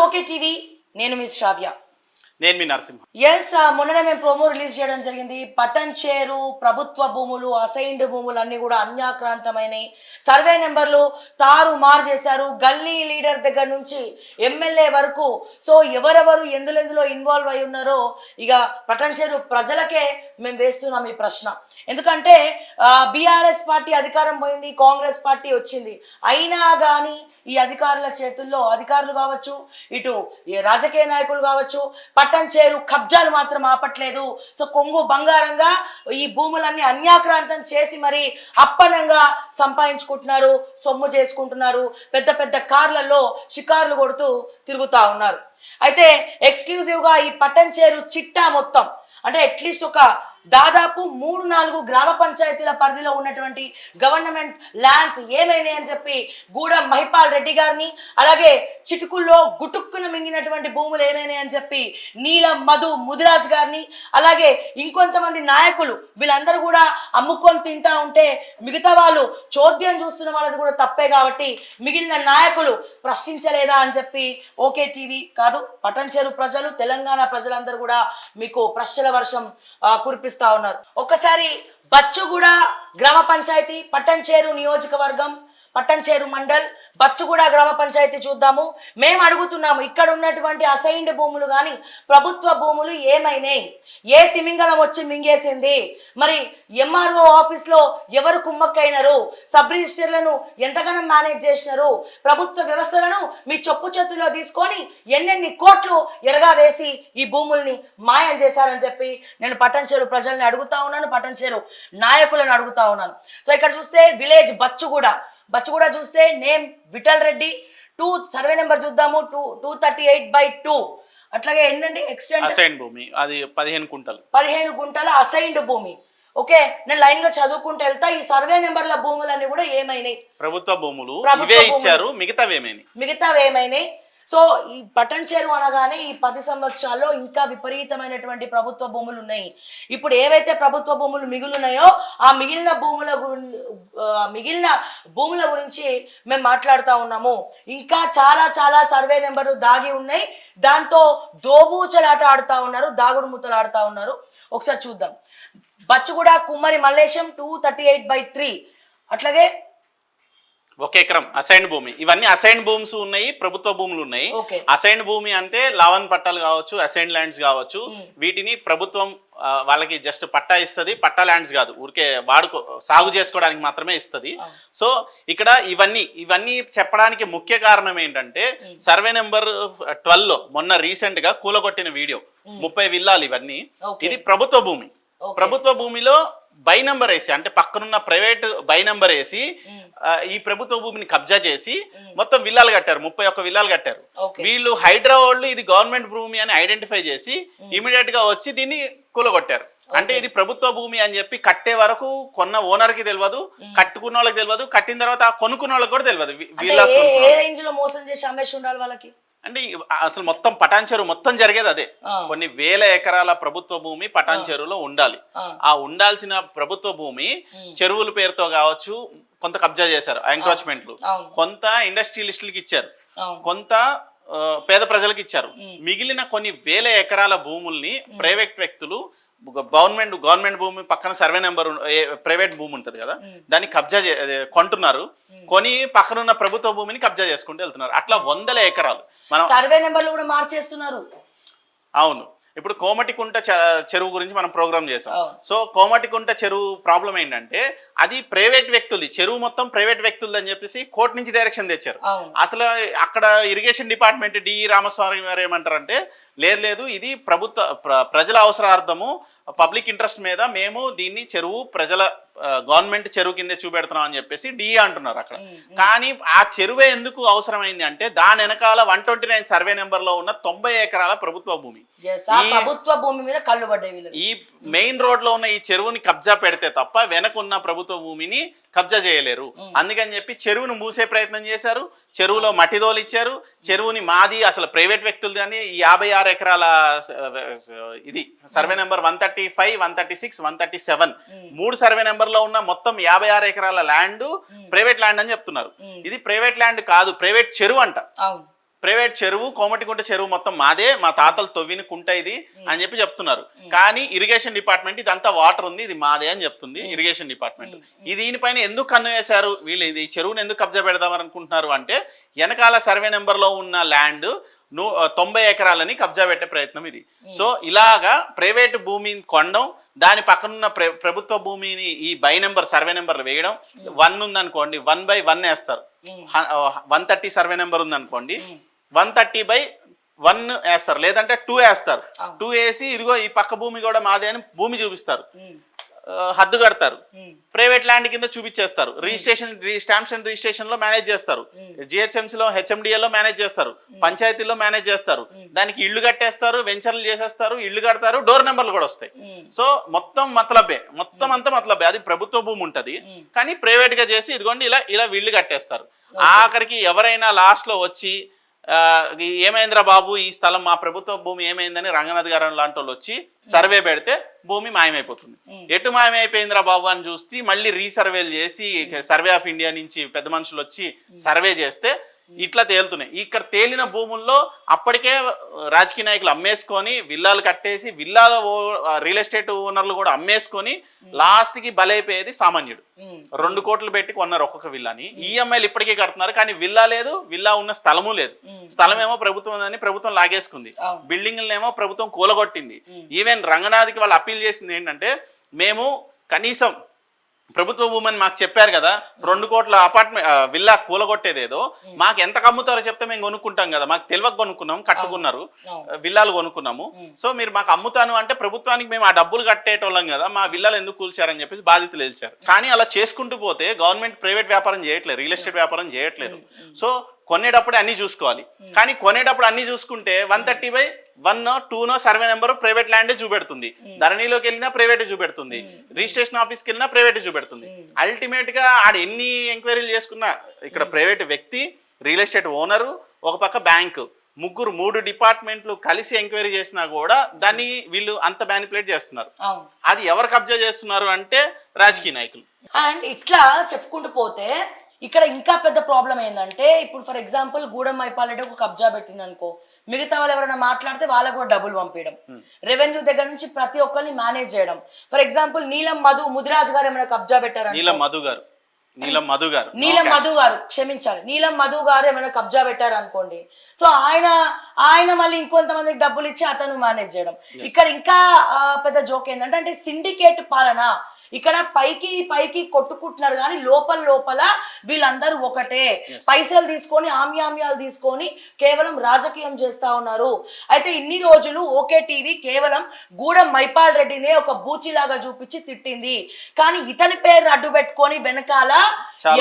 Okay TV, నేను miss శ్రావ్య. నేను మీ Narasimha. Yes, మొన్ననే మేము ప్రోమో రిలీజ్ చేయడం జరిగింది. పట్టంచేరు ప్రభుత్వ భూములు, అసైన్డ్ భూములు అన్ని కూడా అన్యాక్రాంతమైనవి. సర్వే నెంబర్లు తారుమారు చేశారు, గల్లీ లీడర్ దగ్గర నుంచి ఎమ్మెల్యే వరకు. సో ఎవరెవరు ఎందులో ఇన్వాల్వ్ అయి ఉన్నారో ఇక పట్టంచేరు ప్రజలకే మేము వేస్తున్నాం ఈ ప్రశ్న. ఎందుకంటే బీఆర్ఎస్ పార్టీ అధికారం పోయింది, కాంగ్రెస్ పార్టీ వచ్చింది. అయినా కానీ ఈ అధికారుల చేతుల్లో, అధికారులు కావచ్చు, ఇటు రాజకీయ నాయకులు కావచ్చు, పట్టంచేరు కబ్జాలు మాత్రం ఆపట్లేదు. సో కొంగు బంగారంగా ఈ భూములన్నీ అన్యాక్రాంతం చేసి మరి అప్పనంగా సంపాదించుకుంటున్నారు, సొమ్ము చేసుకుంటున్నారు. పెద్ద పెద్ద కార్లలో షికార్లు కొడుతూ తిరుగుతూ ఉన్నారు. అయితే ఎక్స్క్లూజివ్గా ఈ పట్టంచేరు చిట్టా మొత్తం అంటే అట్లీస్ట్ ఒక దాదాపు 3-4 గ్రామ పంచాయతీల పరిధిలో ఉన్నటువంటి గవర్నమెంట్ ల్యాండ్స్ ఏమైనాయి అని చెప్పి గూడెం మహిపాల్ రెడ్డి గారిని, అలాగే చిటుకుల్లో గుటుక్కున మింగినటువంటి భూములు ఏమైనాయి అని చెప్పి నీలం మధు ముదిరాజ్ గారిని, అలాగే ఇంకొంతమంది నాయకులు వీళ్ళందరూ కూడా అమ్ముకొని తింటా ఉంటే మిగతా వాళ్ళు చోద్యం చూస్తున్న వాళ్ళది కూడా తప్పే. కాబట్టి మిగిలిన నాయకులు ప్రశ్నించలేదా అని చెప్పి ఓకే టీవీ కాదు, పట్టంచేరు ప్రజలు, తెలంగాణ ప్రజలందరూ కూడా మీకు ప్రశ్నల వర్షం కురిపిస్తారు ఉన్నారు. ఒక్కసారి బచ్చుగూడ గ్రామ పంచాయతీ, పట్టంచేరు నియోజకవర్గం, పట్టంచేరు మండల్, బచ్చుగూడ గ్రామ పంచాయతీ చూద్దాము. మేము అడుగుతున్నాము, ఇక్కడ ఉన్నటువంటి అసైన్డ్ భూములు కానీ ప్రభుత్వ భూములు ఏమైనాయి? ఏ తిమింగలం వచ్చి మింగేసింది? మరి ఎంఆర్ఓ ఆఫీస్లో ఎవరు కుమ్మక్కైనారు? సబ్ రిజిస్టర్లను ఎంతగానో మేనేజ్ చేసినారు? ప్రభుత్వ వ్యవస్థలను మీ చెప్పు చేతుల్లో తీసుకొని ఎన్నెన్ని కోట్లు ఎరగా వేసి ఈ భూముల్ని మాయం చేశారని చెప్పి నేను పట్టంచేరు ప్రజల్ని అడుగుతా ఉన్నాను, పట్టంచేరు నాయకులను అడుగుతా ఉన్నాను. సో ఇక్కడ చూస్తే విలేజ్ బచ్చుగూడ చూస్తే name Vithal Reddy, 2 survey number చూద్దాము, 238/2. అట్లాగే ఏంటండి ఎక్స్టెంట్ అసైన్ భూమి, అది 15 గుంటల అసైన్డ్ భూమి. ఓకే, నేను లైన్ గా చదువుకుంటూ వెళ్తా. ఈ సర్వే నెంబర్ల భూములన్నీ కూడా ఏమైనాయి? ప్రభుత్వ భూములు ఇవే ఇచ్చారు, మిగతావేమైనాయి? సో ఈ పట్టంచేరు అనగానే ఈ 10 సంవత్సరాల్లో ఇంకా విపరీతమైనటువంటి ప్రభుత్వ భూములు ఉన్నాయి. ఇప్పుడు ఏవైతే ప్రభుత్వ భూములు మిగులున్నాయో ఆ మిగిలిన భూముల గురించి మేము మాట్లాడుతూ ఉన్నాము. ఇంకా చాలా సర్వే నెంబర్లు దాగి ఉన్నాయి. దాంతో దోబూచలాట ఆడుతూ ఉన్నారు, దాగుడు ముత్తలు ఆడుతూ ఉన్నారు. ఒకసారి చూద్దాం. బచ్చుగూడ కుమ్మరి మల్లేశం 238/3. అట్లాగే 1 ఎకరం అసైన్ భూమి. ఇవన్నీ అసైన్ భూమ్స్ ఉన్నాయి, ప్రభుత్వ భూములు ఉన్నాయి. అసైన్ భూమి అంటే లావన్ పట్టాలు కావచ్చు, అసైన్ ల్యాండ్స్ కావచ్చు. వీటిని ప్రభుత్వం వాళ్ళకి జస్ట్ పట్టా ఇస్తుంది. పట్టా ల్యాండ్స్ కాదు, ఊరికే సాగు చేసుకోవడానికి మాత్రమే ఇస్తుంది. సో ఇక్కడ ఇవన్నీ చెప్పడానికి ముఖ్య కారణం ఏంటంటే సర్వే నెంబర్ 12లో మొన్న రీసెంట్ గా కూలగొట్టిన వీడియో, 30 విల్లాలు ఇవన్నీ. ఇది ప్రభుత్వ భూమి. ప్రభుత్వ భూమిలో బై నంబర్ వేసి, అంటే పక్కనున్న ప్రైవేట్ బై నంబర్ వేసి ఈ ప్రభుత్వ భూమిని కబ్జా చేసి మొత్తం విల్లాలు కట్టారు, 31 విల్లాలు కట్టారు. వీళ్ళు హైడ్రా వాళ్ళు ఇది గవర్నమెంట్ భూమి అని ఐడెంటిఫై చేసి ఇమీడియట్ గా వచ్చి దీన్ని కూలగొట్టారు. అంటే ఇది ప్రభుత్వ భూమి అని చెప్పి కట్టే వరకు కొన్న ఓనర్ కి తెలియదు, కట్టుకున్న వాళ్ళకి తెలియదు, కట్టిన తర్వాత కొనుక్కున్న వాళ్ళకి కూడా తెలియదు. అంటే అసలు మొత్తం పటాన్చెరు మొత్తం జరిగేది అదే. కొన్ని వేల ఎకరాల ప్రభుత్వ భూమి పటాన్చెరులో ఉండాలి. ఆ ఉండాల్సిన ప్రభుత్వ భూమి చెరువుల పేరుతో కావచ్చు కొంత కబ్జా చేశారు, ఎంక్రోచ్మెంట్లు. కొంత ఇండస్ట్రియలిస్టులకి ఇచ్చారు, కొంత పేద ప్రజలకు ఇచ్చారు. మిగిలిన కొన్ని వేల ఎకరాల భూముల్ని ప్రైవేట్ వ్యక్తులు గవర్నమెంట్ భూమి పక్కన సర్వే నెంబర్ ప్రైవేట్ భూమి ఉంటది కదా, దాన్ని కబ్జా కొంటున్నారు. కొని పక్కనున్న ప్రభుత్వ భూమిని కబ్జా చేసుకుంటూ వెళ్తున్నారు. అట్లా 100 ఎకరాలు మనం సర్వే నెంబర్లు కూడా మార్చేస్తున్నారు. అవును, ఇప్పుడు కోమటికుంట చెరువు గురించి మనం ప్రోగ్రామ్ చేసాం. సో కోమటికుంట చెరువు ప్రాబ్లం ఏంటంటే అది ప్రైవేట్ వ్యక్తులది, చెరువు మొత్తం ప్రైవేట్ వ్యక్తులది అని చెప్పేసి కోర్టు నుంచి డైరెక్షన్ తెచ్చారు. అసలు అక్కడ ఇరిగేషన్ డిపార్ట్మెంట్ డిఈ రామస్వామి గారు ఏమంటారంటే లేదు ఇది ప్రజల అవసరార్థము, పబ్లిక్ ఇంట్రెస్ట్ మీద మేము దీన్ని చెరువు గవర్నమెంట్ చెరువు కింద చూపెడుతున్నాం అని చెప్పేసి డిఈ అంటున్నారు అక్కడ. కానీ ఆ చెరువే ఎందుకు అవసరమైంది అంటే దాని వెనకాల 129 సర్వే నెంబర్ లో ఉన్న 90 ఎకరాల ప్రభుత్వ భూమి మీద కళ్ళు పడ్డాయి. ఈ మెయిన్ రోడ్ లో ఉన్న ఈ చెరువుని కబ్జా పెడితే తప్ప వెనకున్న ప్రభుత్వ భూమిని కబ్జా చేయలేరు. అందుకని చెప్పి చెరువును మూసే ప్రయత్నం చేశారు. చెరువులో మట్టిదోలు ఇచ్చారు. చెరువుని మాది అసలు ప్రైవేట్ వ్యక్తులు కానీ 56 ఎకరాల ఇది సర్వే నెంబర్ 135, 136, 137 3 సర్వే నెంబర్ లో ఉన్న మొత్తం 56 ఎకరాల ల్యాండ్ ప్రైవేట్ ల్యాండ్ అని చెప్తున్నారు. ఇది ప్రైవేట్ ల్యాండ్ కాదు, ప్రైవేట్ చెరువు అంట. ప్రైవేట్ చెరువు కోమటికుంట చెరువు మొత్తం మాదే, మా తాతలు తవ్విన కుంట ఇది అని చెప్పి చెప్తున్నారు. కానీ ఇరిగేషన్ డిపార్ట్మెంట్ ఇదంతా వాటర్ ఉంది, ఇది మాదే అని చెప్తుంది ఇరిగేషన్ డిపార్ట్మెంట్. దీనిపైన ఎందుకు కన్ను వేశారు వీళ్ళు, ఇది చెరువుని ఎందుకు కబ్జా పెడదామని అనుకుంటున్నారు అంటే వెనకాల సర్వే నెంబర్లో ఉన్న ల్యాండ్ 90 ఎకరాలని కబ్జా పెట్టే ప్రయత్నం ఇది. సో ఇలాగా ప్రైవేట్ భూమిని కొనడం, దాని పక్కనున్న ప్రభుత్వ భూమిని ఈ బై నెంబర్ సర్వే నెంబర్లు వేయడం. 1 ఉందనుకోండి 1/1 వేస్తారు. 130 సర్వే నెంబర్ ఉందనుకోండి 130/1 వేస్తారు, లేదంటే 2 వేస్తారు. 2 వేసి ఇదిగో ఈ పక్క భూమి కూడా మాదే అని భూమి చూపిస్తారు, హద్దు కడతారు, ప్రైవేట్ ల్యాండ్ కింద చూపించేస్తారు. రిజిస్ట్రేషన్ స్టాంప్స్ అండ్ రిజిస్ట్రేషన్ లో మేనేజ్ చేస్తారు, జిహెచ్ఎంసీలో హెచ్ఎండిఏలో మేనేజ్ చేస్తారు, పంచాయతీలో మేనేజ్ చేస్తారు, దానికి ఇళ్లు కట్టేస్తారు, వెంచర్లు చేసేస్తారు, ఇళ్లు కడతారు, డోర్ నెంబర్లు కూడా వస్తాయి. సో మొత్తం మతలబే, మొత్తం అంతా మతలబే. అది ప్రభుత్వ భూమి ఉంటది కానీ ప్రైవేట్ గా చేసి ఇదిగోండి ఇలా ఇలా ఇళ్లు కట్టేస్తారు. ఆఖరికి ఎవరైనా లాస్ట్ లో వచ్చి ఏమైందిరా బాబు ఈ స్థలం మా ప్రభుత్వ భూమి ఏమైందని రంగనాథ్ గారు లాంటి వాళ్ళు వచ్చి సర్వే పెడితే భూమి మాయమైపోతుంది. ఎటు మాయమైపోయిందిరా బాబు అని చూస్తే మళ్ళీ రీసర్వేలు చేసి సర్వే ఆఫ్ ఇండియా నుంచి పెద్ద మనుషులు వచ్చి సర్వే చేస్తే ఇట్లా తేలుతున్నాయి. ఇక్కడ తేలిన భూముల్లో అప్పటికే రాజకీయ నాయకులు అమ్మేసుకొని విల్లాలు కట్టేసి, విల్లాల రియల్ ఎస్టేట్ ఓనర్లు కూడా అమ్మేసుకొని లాస్ట్ కి బలైపోయేది సామాన్యుడు. 2 కోట్లు పెట్టి కొన్నారు ఒక్కొక్క విల్లాని. ఈఎంఐలు ఇప్పటికే కడుతున్నారు కానీ విల్లా లేదు, విల్లా ఉన్న స్థలము లేదు. స్థలం ఏమో ప్రభుత్వం ఉందని ప్రభుత్వం లాగేసుకుంది, బిల్డింగ్లనేమో ప్రభుత్వం కూలగొట్టింది. ఈవెన్ రంగనాథ్కి వాళ్ళు అప్పీల్ చేసింది ఏంటంటే, మేము కనీసం ప్రభుత్వ భూమని మాకు చెప్పారు కదా, 2 కోట్ల అపార్ట్మెంట్ విల్లా కూలగొట్టేదేదో మాకు ఎంత అమ్ముతారో చెప్తే మేము కొనుక్కుంటాం కదా, మాకు తెలియక కొనుక్కున్నాము, కట్టుకున్నారు విల్లాలు కొనుక్కున్నాము, సో మీరు మాకు అమ్ముతాను అంటే ప్రభుత్వానికి మేము ఆ డబ్బులు కట్టేటోళ్ళం కదా, మా విల్లాలు ఎందుకు కూల్చారని చెప్పేసి బాధితులు నిలిచారు. కానీ అలా చేసుకుంటూ పోతే గవర్నమెంట్ ప్రైవేట్ వ్యాపారం చేయట్లేదు, రియల్ ఎస్టేట్ వ్యాపారం చేయట్లేదు. సో కొనేటప్పుడే అన్ని చూసుకోవాలి. కానీ కొనేటప్పుడు అన్ని చూసుకుంటే 130/1 2 సర్వే నెంబర్ ప్రైవేట్ ల్యాండే చూపెడుతుంది, ధరణిలోకి వెళ్ళినా ప్రైవేట్ చూపెడుతుంది, రిజిస్ట్రేషన్ ఆఫీస్కి వెళ్ళినా ప్రైవేట్ చూపెడుతుంది. అల్టిమేట్ గా ఆడ ఎన్ని ఎంక్వైరీలు చేసుకున్నా ఇక్కడ ప్రైవేట్ వ్యక్తి, రియల్ ఎస్టేట్ ఓనరు, ఒక పక్క బ్యాంకు, ముగ్గురు 3 డిపార్ట్మెంట్లు కలిసి ఎంక్వైరీ చేసినా కూడా దాన్ని వీళ్ళు అంత మ్యానిపులేట్ చేస్తున్నారు. అది ఎవరు కబ్జా చేస్తున్నారు అంటే రాజకీయ నాయకులు. అండ్ ఇట్లా చెప్పుకుంటూ పోతే ఇక్కడ ఇంకా పెద్ద ప్రాబ్లం ఏంటంటే, ఇప్పుడు ఫర్ ఎగ్జాంపుల్ గూడెం మైపాలరెడ్డి ఒక కబ్జా పెట్టింది అనుకో, మిగతా వాళ్ళు ఎవరైనా మాట్లాడితే వాళ్ళకు కూడా డబ్బులు పంపించడం, రెవెన్యూ దగ్గర నుంచి ప్రతి ఒక్కరిని మేనేజ్ చేయడం. ఫర్ ఎగ్జాంపుల్ నీలం ముదిరాజ్ గారు ఏమైనా కబ్జా పెట్టారు, నీలం మధు గారు క్షమించాలి, నీలం మధు గారు ఏమైనా కబ్జా పెట్టారు అనుకోండి, సో ఆయన మళ్ళీ ఇంకొంతమందికి డబ్బులు ఇచ్చి అతను మేనేజ్ చేయడం. ఇక్కడ ఇంకా పెద్ద జోక్ ఏంటంటే, అంటే సిండికేట్ పాలన. ఇక్కడ పైకి కొట్టుకుంటున్నారు కానీ లోపల వీళ్ళందరూ ఒకటే, పైసలు తీసుకొని ఆమ్యామ్యాలు తీసుకొని కేవలం రాజకీయం చేస్తా ఉన్నారు. అయితే ఇన్ని రోజులు ఓకే టీవీ కేవలం గూడెం మైపాల్ రెడ్డినే ఒక బూచిలాగా చూపించి తిట్టింది, కానీ ఇతని పేరు అడ్డు పెట్టుకొని వెనకాల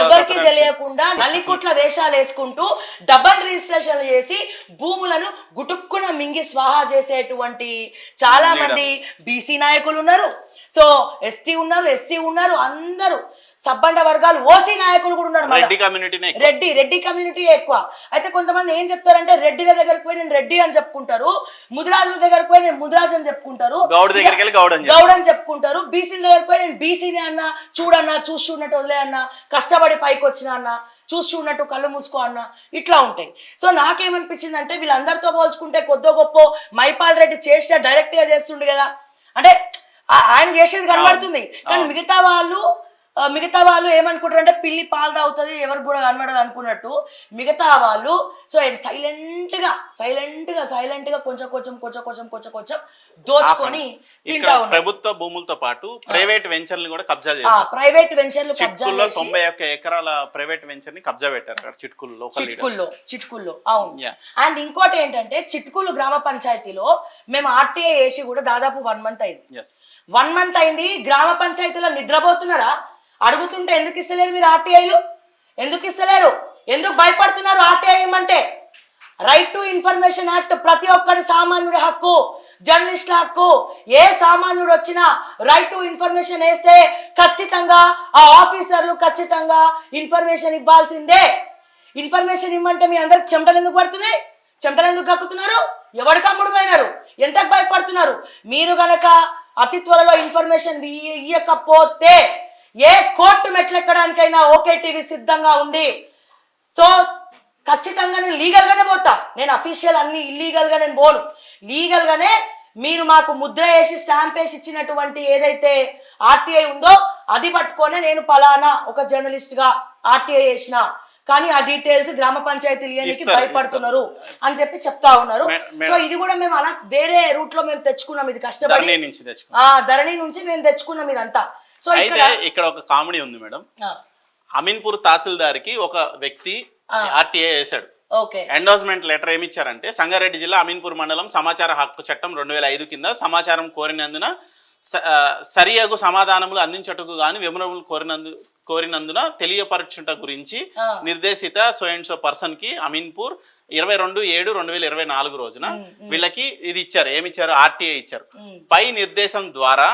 ఎవరికి తెలియకుండా నల్లికుట్ల వేషాలు వేసుకుంటూ డబల్ రిజిస్ట్రేషన్ చేసి భూములను గుటుక్కున మింగి స్వాహా చేసేటువంటి చాలా మంది బీసీ నాయకులు ఉన్నారు, సో ఎస్టీ ఉన్నారు, ఎస్సీ ఉన్నారు, అందరూ సబ్బండ వర్గాలు, ఓసీ నాయకులు కూడా ఉన్నారు. రెడ్డి కమ్యూనిటీ ఎక్కువ. అయితే కొంతమంది ఏం చెప్తారంటే, రెడ్డిల దగ్గరకు పోయి నేను రెడ్డి అని చెప్పుకుంటారు, ముదిరాజుల దగ్గరకు పోయి నేను ముదిరాజు అని చెప్పుకుంటారు, గౌడ్ అని చెప్పుకుంటారు, బీసీల దగ్గరకు పోయి నేను బీసీని అన్న, చూడన్నా చూసి చూడనట్టు వదిలే అన్న, కష్టపడి పైకి వచ్చిన అన్న, చూసి చూడనట్టు కళ్ళు మూసుకో అన్న, ఇట్లా ఉంటాయి. సో నాకేమనిపించింది అంటే, వీళ్ళందరితో పోల్చుకుంటే కొద్దో గొప్ప మైపాల్ రెడ్డి చేసిన డైరెక్ట్ గా చేస్తుండే కదా, అంటే ఆయన చేసేది కనబడుతుంది, కానీ మిగతా వాళ్ళు ఏమనుకుంటారు అంటే పిల్లి పాలు తాగుతుంది ఎవరికి కూడా కనబడదు అనుకున్నట్టు మిగతా వాళ్ళు సో సైలెంట్ గా కొంచెం దోచుకొని తింటా ఉన్నారు. ప్రభుత్వ భూములతో పాటు ప్రైవేట్ వెంచర్లు కూడా కబ్జా చేశారు. ప్రైవేట్ వెంచర్లు కబ్జా చేసి 91 ఎకరాల ప్రైవేట్ వెంచర్ ని కబ్జా పెట్టారు చిట్కుల్లో. అవును. అండ్ ఇంకోటి ఏంటంటే, చిట్కులు గ్రామ పంచాయతీలో మేము ఆర్టీఐ వేసి కూడా దాదాపు 1 month అయింది. 1 month అయింది. గ్రామ పంచాయతీలో నిద్రపోతున్నారా? అడుగుతుంటే ఎందుకు ఇస్తలేరు మీరు ఆర్టీఐలు? ఎందుకు ఇస్తలేరు? ఎందుకు భయపడుతున్నారు ఆర్టీఐ అంటే? రైట్ టు ఇన్ఫర్మేషన్ యాక్ట్ ప్రతి ఒక్కరి సామాన్యుడి హక్కు, జర్నలిస్టుల హక్కు. ఏ సామాన్యుడు వచ్చినా రైట్ టు ఇన్ఫర్మేషన్ వేస్తే ఖచ్చితంగా ఆ ఆఫీసర్లు ఖచ్చితంగా ఇన్ఫర్మేషన్ ఇవ్వాల్సిందే. ఇన్ఫర్మేషన్ ఇవ్వమంటే మీ అందరికి చెమటలు ఎందుకు పడుతున్నాయి? చెమటలు ఎందుకు కక్కుతున్నారు? ఎవరికి అమ్ముడు పోయినారు? ఎంతకు భయపడుతున్నారు? మీరు గనక అతి త్వరలో ఇన్ఫర్మేషన్ ఇవ్వకపోతే ఏ కోర్టు మెట్లెక్కడానికైనా ఓకే టీవీ సిద్ధంగా ఉంది. సో ఖచ్చితంగా నేను లీగల్గానే పోతా. నేను అఫీషియల్ అన్ని ఇల్లీగల్గా నేను పోను. లీగల్గానే మీరు మాకు ముద్ర వేసి స్టాంప్ వేసి ఇచ్చినటువంటి ఏదైతే ఆర్టీఐ ఉందో అది పట్టుకొనే నేను పలానా ఒక జర్నలిస్ట్గా ఆర్టీఐ వేసిన, కానీ ఆ డీటెయిల్స్ గ్రామ పంచాయతీలు ఇవ్వడానికి భయపడుతున్నారు అని చెప్పి చెప్తా ఉన్నారు. సో ఇది కూడా మేము అలా వేరే రూట్ లో మేము తెచ్చుకున్నాం, ఇది కష్టపడి ధరణి నుంచి మేము తెచ్చుకున్నాం ఇదంతా. సో ఇక్కడ ఒక కామెడీ ఉంది మేడం. అమీన్పూర్ తహసీల్దార్కి ఒక వ్యక్తి ఆర్టీఐ వేశాడు. ఎండోర్స్మెంట్ లెటర్ ఏమి ఇచ్చారంటే, సంగారెడ్డి జిల్లా అమీన్పూర్ మండలం సమాచార హక్కు చట్టం 2005 కింద సమాచారం కోరినందున సరియగు సమాధానములు అందించటకు గాని వివరములు కోరినందున తెలియపరచుట గురించి నిర్దేశిత సో అండ్ సో పర్సన్ కి అమీన్పూర్ 22/7/2024 రోజున వీళ్ళకి ఇది ఇచ్చారు. ఏమిచ్చారు? ఆర్టీఐ ఇచ్చారు. పై నిర్దేశం ద్వారా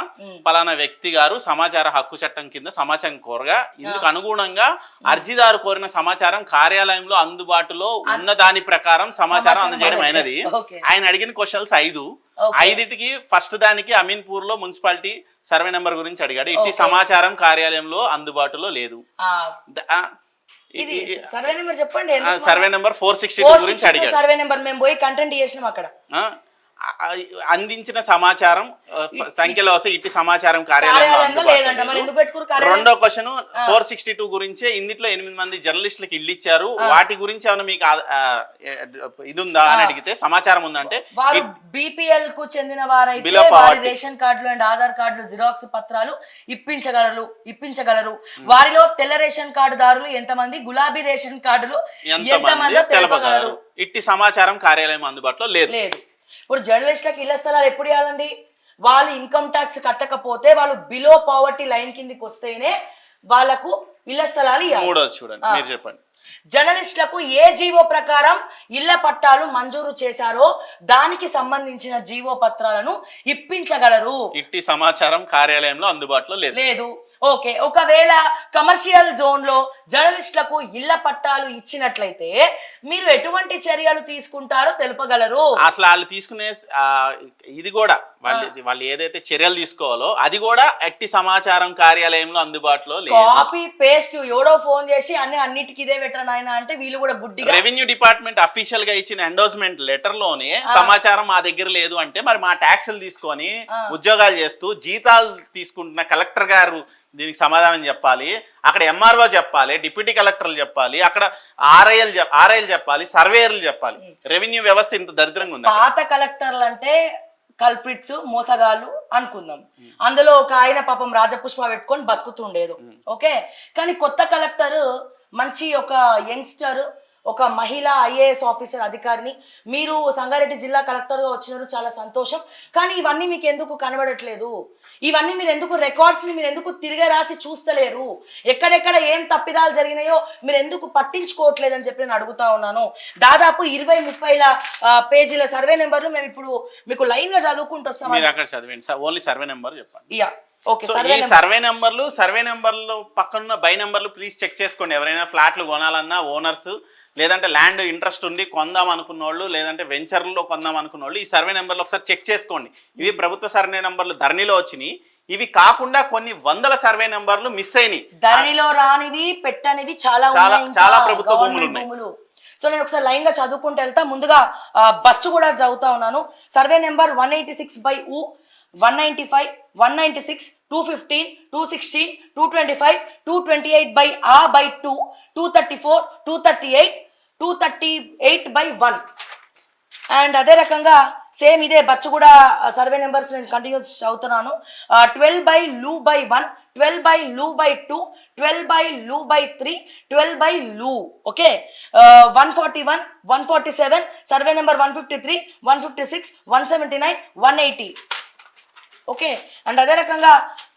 పలానా వ్యక్తి గారు సమాచార హక్కు చట్టం కింద సమాచారం కోరగా ఇందుకు అనుగుణంగా అర్జీదారు కోరిన సమాచారం కార్యాలయంలో అందుబాటులో ఉన్న దాని ప్రకారం సమాచారం అందజేయడం అయినది. ఆయన అడిగిన క్వశ్చన్స్ 5కి ఫస్ట్ దానికి అమీన్పూర్ లో మున్సిపాలిటీ సర్వే నెంబర్ గురించి అడిగాడు. ఇట్టి సమాచారం కార్యాలయంలో అందుబాటులో లేదు. సర్వే నెంబర్ చెప్పండి. సర్వే నెంబర్ 462 గురించి అడిగాడు. సర్వే నెంబర్ మేము పోయి కంటెంట్ చేసినాం అక్కడ. అందించిన సమాచారం సంఖ్యలో వస్తే ఇట్టి సమాచారం కార్యాలయంలో లేదంట. రెండో క్వశ్చన్ 462 గురించే ఇందులో 8 మంది జర్నలిస్టులకు ఇల్లు ఇచ్చారు, వాటి గురించి ఏమైనా మీకు ఇది ఉందా అని అడిగితే సమాచారం ఉందంటే బీపీఎల్ కు చెందిన వారైతే రేషన్ కార్డులు అండ్ ఆధార్ కార్డులు జిరాక్స్ పత్రాలు ఇప్పించగలరు. వారిలో తెల్ల రేషన్ కార్డు దారులు ఎంతమంది, గులాబీ రేషన్ కార్డులు ఎంతమంది తెలపగలరు. ఇట్టి సమాచారం కార్యాలయం అందుబాటులో లేదు. ఇప్పుడు జర్నలిస్టులకు ఇళ్ల స్థలాలు ఎప్పుడు ఇవ్వాలండి? వాళ్ళు ఇన్కమ్ ట్యాక్స్ కట్టకపోతే, వాళ్ళు బిలో పావర్టీ లైన్ కిందకి వస్తేనే వాళ్ళకు ఇళ్ల స్థలాలు ఇవ్వాలి. చూడండి, మీరు చెప్పండి. జర్నలిస్టులకు ఏ జీవో ప్రకారం ఇళ్ల పట్టాలు మంజూరు చేశారో దానికి సంబంధించిన జీవో పత్రాలను ఇప్పించగలరు. ఇట్టి సమాచారం కార్యాలయంలో అందుబాటులో లేదు. ఓకే, ఒకవేళ కమర్షియల్ జోన్ లో జర్నలిస్టులకు ఇళ్ల పట్టాలు ఇచ్చినట్లయితే మీరు ఎటువంటి చర్యలు తీసుకుంటారో తెలుపగలరు. అసలు వాళ్ళు తీసుకునే ఇది కూడా వాళ్ళు ఏదైతే చర్యలు తీసుకోవాలో అది కూడా ఎట్టి సమాచారం కార్యాలయంలో అందుబాటులో లేదు. కాపీ పేస్ట్ ఎవడో ఫోన్ చేసి అన్నిటికీ ఇదే పెట్టరు నాయన అంటే వీళ్ళు కూడా గుడ్డిగా. రెవెన్యూ డిపార్ట్మెంట్ అఫీషియల్ గా ఇచ్చిన ఎండోర్స్మెంట్ లెటర్ లోనే సమాచారం మా దగ్గర లేదు అంటే, మరి మా ట్యాక్సులు తీసుకొని ఉద్యోగాలు చేస్తూ జీతాలు తీసుకుంటున్న కలెక్టర్ గారు దీనికి సమాధానం చెప్పాలి, అక్కడ ఎంఆర్ఓ చెప్పాలి, డిప్యూటీ కలెక్టర్లు చెప్పాలి, అక్కడ ఆర్ఐఎల్ చెప్పాలి, సర్వేయర్లు చెప్పాలి. రెవెన్యూ వ్యవస్థ ఇంత దరిద్రంగా ఉంది. పాత కలెక్టర్లు అంటే కల్ప్రిట్స్, మోసగాళ్ళు అనుకుందాం. అందులో ఒక ఆయన పాపం రాజపుష్ప పెట్టుకొని బతుకుతుండేది. ఓకే, కానీ కొత్త కలెక్టర్ మంచి ఒక యంగ్స్టర్, ఒక మహిళా ఐఏఎస్ ఆఫీసర్ అధికారిని మీరు సంగారెడ్డి జిల్లా కలెక్టర్గా వచ్చినారు, చాలా సంతోషం. కానీ ఇవన్నీ మీకు ఎందుకు కనబడట్లేదు? ఇవన్నీ మీరు ఎందుకు రికార్డ్స్ని మీరు ఎందుకు తిరిగి రాసి చూస్తలేరు? ఎక్కడెక్కడ ఏం తప్పిదాలు జరిగినాయో మీరు ఎందుకు పట్టించుకోవట్లేదు అని చెప్పి నేను అడుగుతా ఉన్నాను. దాదాపు 20-30 పేజీల సర్వే నెంబర్లు మేము ఇప్పుడు మీకు లైవ్ గా చదువుకుంటూ వస్తాం. ఓన్లీ సర్వే నెంబర్ చెప్పండి. ఓకే, సర్వే నెంబర్లు పక్కన బై నెంబర్లు ప్లీజ్ చెక్ చేసుకోండి. ఎవరైనా ఫ్లాట్లు కొనాలన్నా ఓనర్స్, లేదంటే ల్యాండ్ ఇంట్రెస్ట్ ఉండి కొందాం అనుకున్న వాళ్ళు, లేదంటే వెంచర్లో కొందాం అనుకున్న వాళ్ళు ఈ సర్వే నెంబర్లు ఒకసారి చెక్ చేసుకోండి. ఇవి ప్రభుత్వ సర్వే నెంబర్లు ధరణిలో వచ్చినాయి. ఇవి కాకుండా కొన్ని వందల సర్వే నెంబర్లు మిస్ అయినాయి. ధరణిలో రానివి పెట్టనివి చాలా ప్రభుత్వ భూములు ఉన్నాయి. సో నేను ఒకసారి లైన్ గా చదువుకుంటూ వెళ్తా. ముందుగా బచ్చు కూడా చదువుతా ఉన్నాను. Survey number 186/U 195, 196, 215, 216, 225, 228/R/2, 234, 238, 238/1. And అదే రకంగా సేమ్ ఇదే బచ్చు కూడా సర్వే నెంబర్స్ నేను కంటిన్యూస్ చదువుతున్నాను. 12/Lu/1, 12/Lu/2, 12/Lu/3, 12/Lu. Okay, 141, 147, survey number 153, 156, 179, 180. Okay, and అదే రకంగా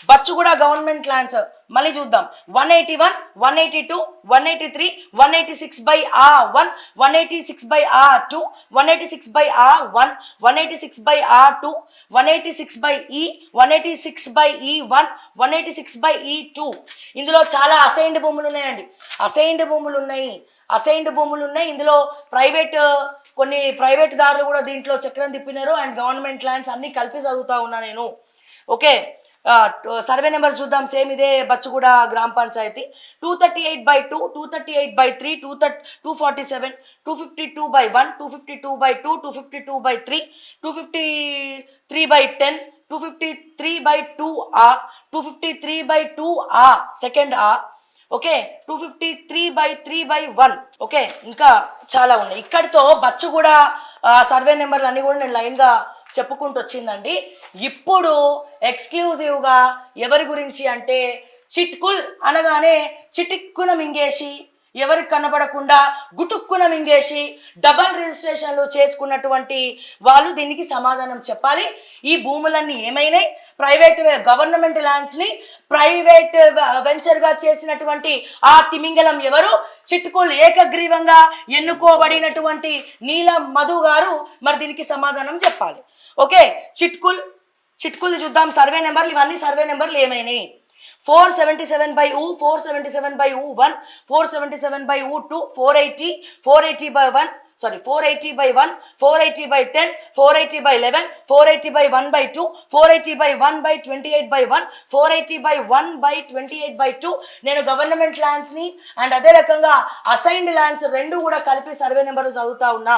బచ్చు కూడా గవర్నమెంట్ ల్యాండ్స్ మళ్ళీ చూద్దాం. 181, 182, 183, 186/R1, 186/R2, 186/R1, 186/R2, 186/E, 186/E1, 186/E2. ఇందులో చాలా అసైన్డ్ భూములు ఉన్నాయండి. అసైన్డ్ భూములు ఉన్నాయి. ఇందులో కొన్ని ప్రైవేట్ దారులు కూడా దీంట్లో చక్రం తిప్పినారు. అండ్ గవర్నమెంట్ ల్యాండ్స్ అన్ని కలిపి చదువుతా ఉన్నా నేను. ఓకే, సర్వే నెంబర్ చూద్దాం, సేమ్ ఇదే బచ్చుగూడ గ్రామ పంచాయతీ. 238/2, 238/3, 247, 252/1, 252/2, 252/3, 253/10, 253/2 253/2 second okay, 253/3/1. ఓకే, ఇంకా చాలా ఉన్నాయి. ఇక్కడితో బచ్చుగూడ సర్వే నెంబర్లు అన్నీ కూడా నేను లైన్గా చెప్పుకుంటూ వచ్చిందండి. ఇప్పుడు ఎక్స్క్లూజివ్గా ఎవరి గురించి అంటే, చిట్కుల్ అనగానే చిటిక్కున మింగేసి, ఎవరికి కనబడకుండా గుటుక్కున మింగేసి డబల్ రిజిస్ట్రేషన్లు చేసుకున్నటువంటి వాళ్ళు దీనికి సమాధానం చెప్పాలి. ఈ భూములన్నీ ఏమైనాయి? ప్రైవేట్ గవర్నమెంట్ ల్యాండ్స్ని ప్రైవేట్ వెంచర్గా చేసినటువంటి ఆ తిమింగలం ఎవరు? చిట్కుల్ ఏకగ్రీవంగా ఎన్నుకోబడినటువంటి నీలం మధు గారు మరి దీనికి సమాధానం చెప్పాలి. ఓకే, చిట్కుల్ చూద్దాం. సర్వే నెంబర్లు, ఇవన్నీ సర్వే నెంబర్లు ఏమైనాయి? 477/U, 477/U1, 477/U2, 480, 480/1, 480/1, 480/10, 480/11, 480/1/2, 480/1/28/1, 480/1/28/2. నేను గవర్నమెంట్ ల్యాండ్స్ని అండ్ అదే రకంగా అసైన్డ్ ల్యాండ్స్ రెండు కూడా కలిపి సర్వే నెంబర్లు చదువుతా ఉన్నా.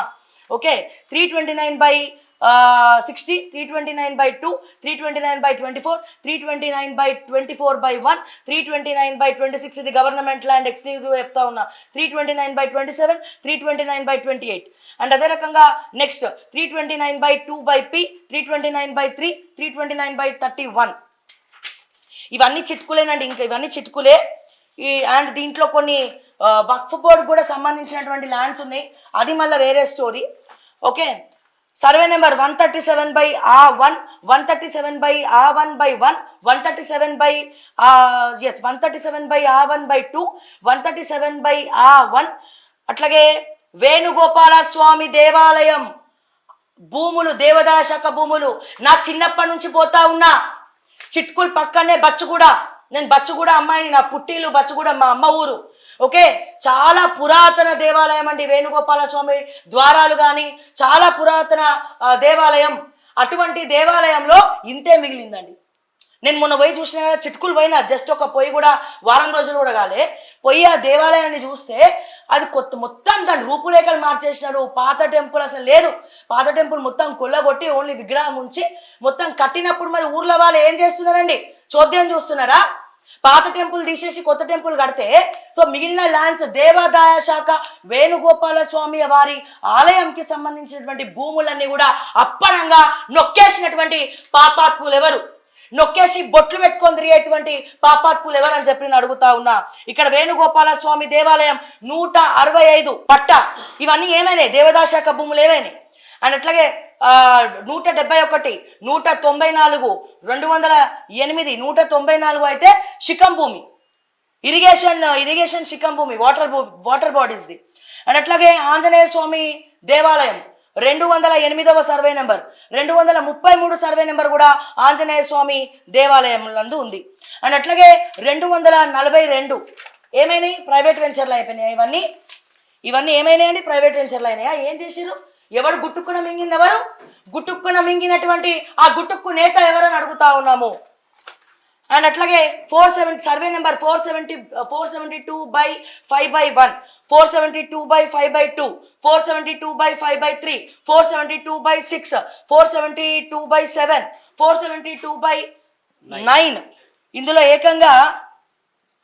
ఓకే, 329/60, 329/2, 329/24, 329/24/1, 329/26. ఇది గవర్నమెంట్ ల్యాండ్ ఎక్స్క్లూజివ్ చెప్తా ఉన్నా. 329/27, 329/28. అండ్ అదే రకంగా నెక్స్ట్ 329/2/P, 329/3, 329/31. ఇవన్నీ చిట్కులేనండి, ఇంకా ఇవన్నీ చిట్కులే. అండ్ దీంట్లో కొన్ని వక్ఫ్ బోర్డు కూడా సంబంధించినటువంటి ల్యాండ్స్ ఉన్నాయి, అది మళ్ళీ వేరే స్టోరీ. Okay, survey number 137/1, 137/1/1, 137/1/2, 137/1. అట్లాగే వేణుగోపాల స్వామి దేవాలయం భూములు, దేవాదాయ శాఖ భూములు నా చిన్నప్పటి నుంచి పోతా ఉన్నా. చిట్కుల్ పక్కనే బచ్చుగూడ, నేను బచ్చుగూడ అమ్మాయిని, నా పుట్టిల్లు బచ్చుగూడ, మా అమ్మ ఊరు. ఓకే, చాలా పురాతన దేవాలయం అండి వేణుగోపాల స్వామి ద్వారాలు కానీ, చాలా పురాతన దేవాలయం. అటువంటి దేవాలయంలో ఇంతే మిగిలిందండి. నేను మొన్న పోయి చూసిన, చిట్కులు పోయినా, జస్ట్ ఒక పొయ్యి కూడా వారం రోజులు కూడా కాలే, పోయి ఆ దేవాలయాన్ని చూస్తే అది మొత్తం దాని రూపురేఖలు మార్చేసినారు. పాత టెంపుల్ అసలు లేదు, పాత టెంపుల్ మొత్తం కొల్లగొట్టి ఓన్లీ విగ్రహం ఉంచి మొత్తం కట్టినప్పుడు మరి ఊర్లో వాళ్ళు ఏం చేస్తున్నారండి? చోద్యం చూస్తున్నారా? పాత టెంపుల్ తీసేసి కొత్త టెంపుల్ కడితే సో మిగిలిన ల్యాండ్స్ దేవాదాయ శాఖ వేణుగోపాల స్వామి వారి ఆలయంకి సంబంధించినటువంటి భూములన్నీ కూడా అప్పనంగా నొక్కేసినటువంటి పాపాత్ములు ఎవరు? నొక్కేసి బొట్లు పెట్టుకొని తిరిగేటువంటి పాపాత్ములు ఎవరు అని చెప్పి నేను అడుగుతా ఉన్నా. ఇక్కడ వేణుగోపాల స్వామి దేవాలయం 165 పట్ట, ఇవన్నీ ఏమైనాయి? దేవాదాయ శాఖ భూములు ఏమైనాయి? అండ్ అట్లాగే 171, 194, 208, 194 అయితే శిఖం భూమి, ఇరిగేషన్ శిఖం భూమి, వాటర్ బాడీస్ది. అండ్ అట్లాగే ఆంజనేయ స్వామి దేవాలయం 208వ సర్వే నెంబర్, 233 సర్వే నెంబర్ కూడా ఆంజనేయ స్వామి దేవాలయం నందు ఉంది. అండ్ అట్లాగే 242 ఏమైనాయి? ప్రైవేట్ వెంచర్లు అయిపోయినాయి. ఇవన్నీ ఏమైనాయండి? ప్రైవేట్ వెంచర్లు అయినాయా? ఏం చేసిరు? ఎవరు గుట్టుక్కున మింగింది? ఎవరు గుట్టుక్కున మింగినటువంటి ఆ గుట్టుక్కు నేత ఎవరని అడుగుతా ఉన్నాము. అండ్ అట్లాగే 470 సర్వే నెంబర్ 472/5/1, 472/5/2, 472/5/3, 472/6, 472/7, 472/9. ఇందులో ఏకంగా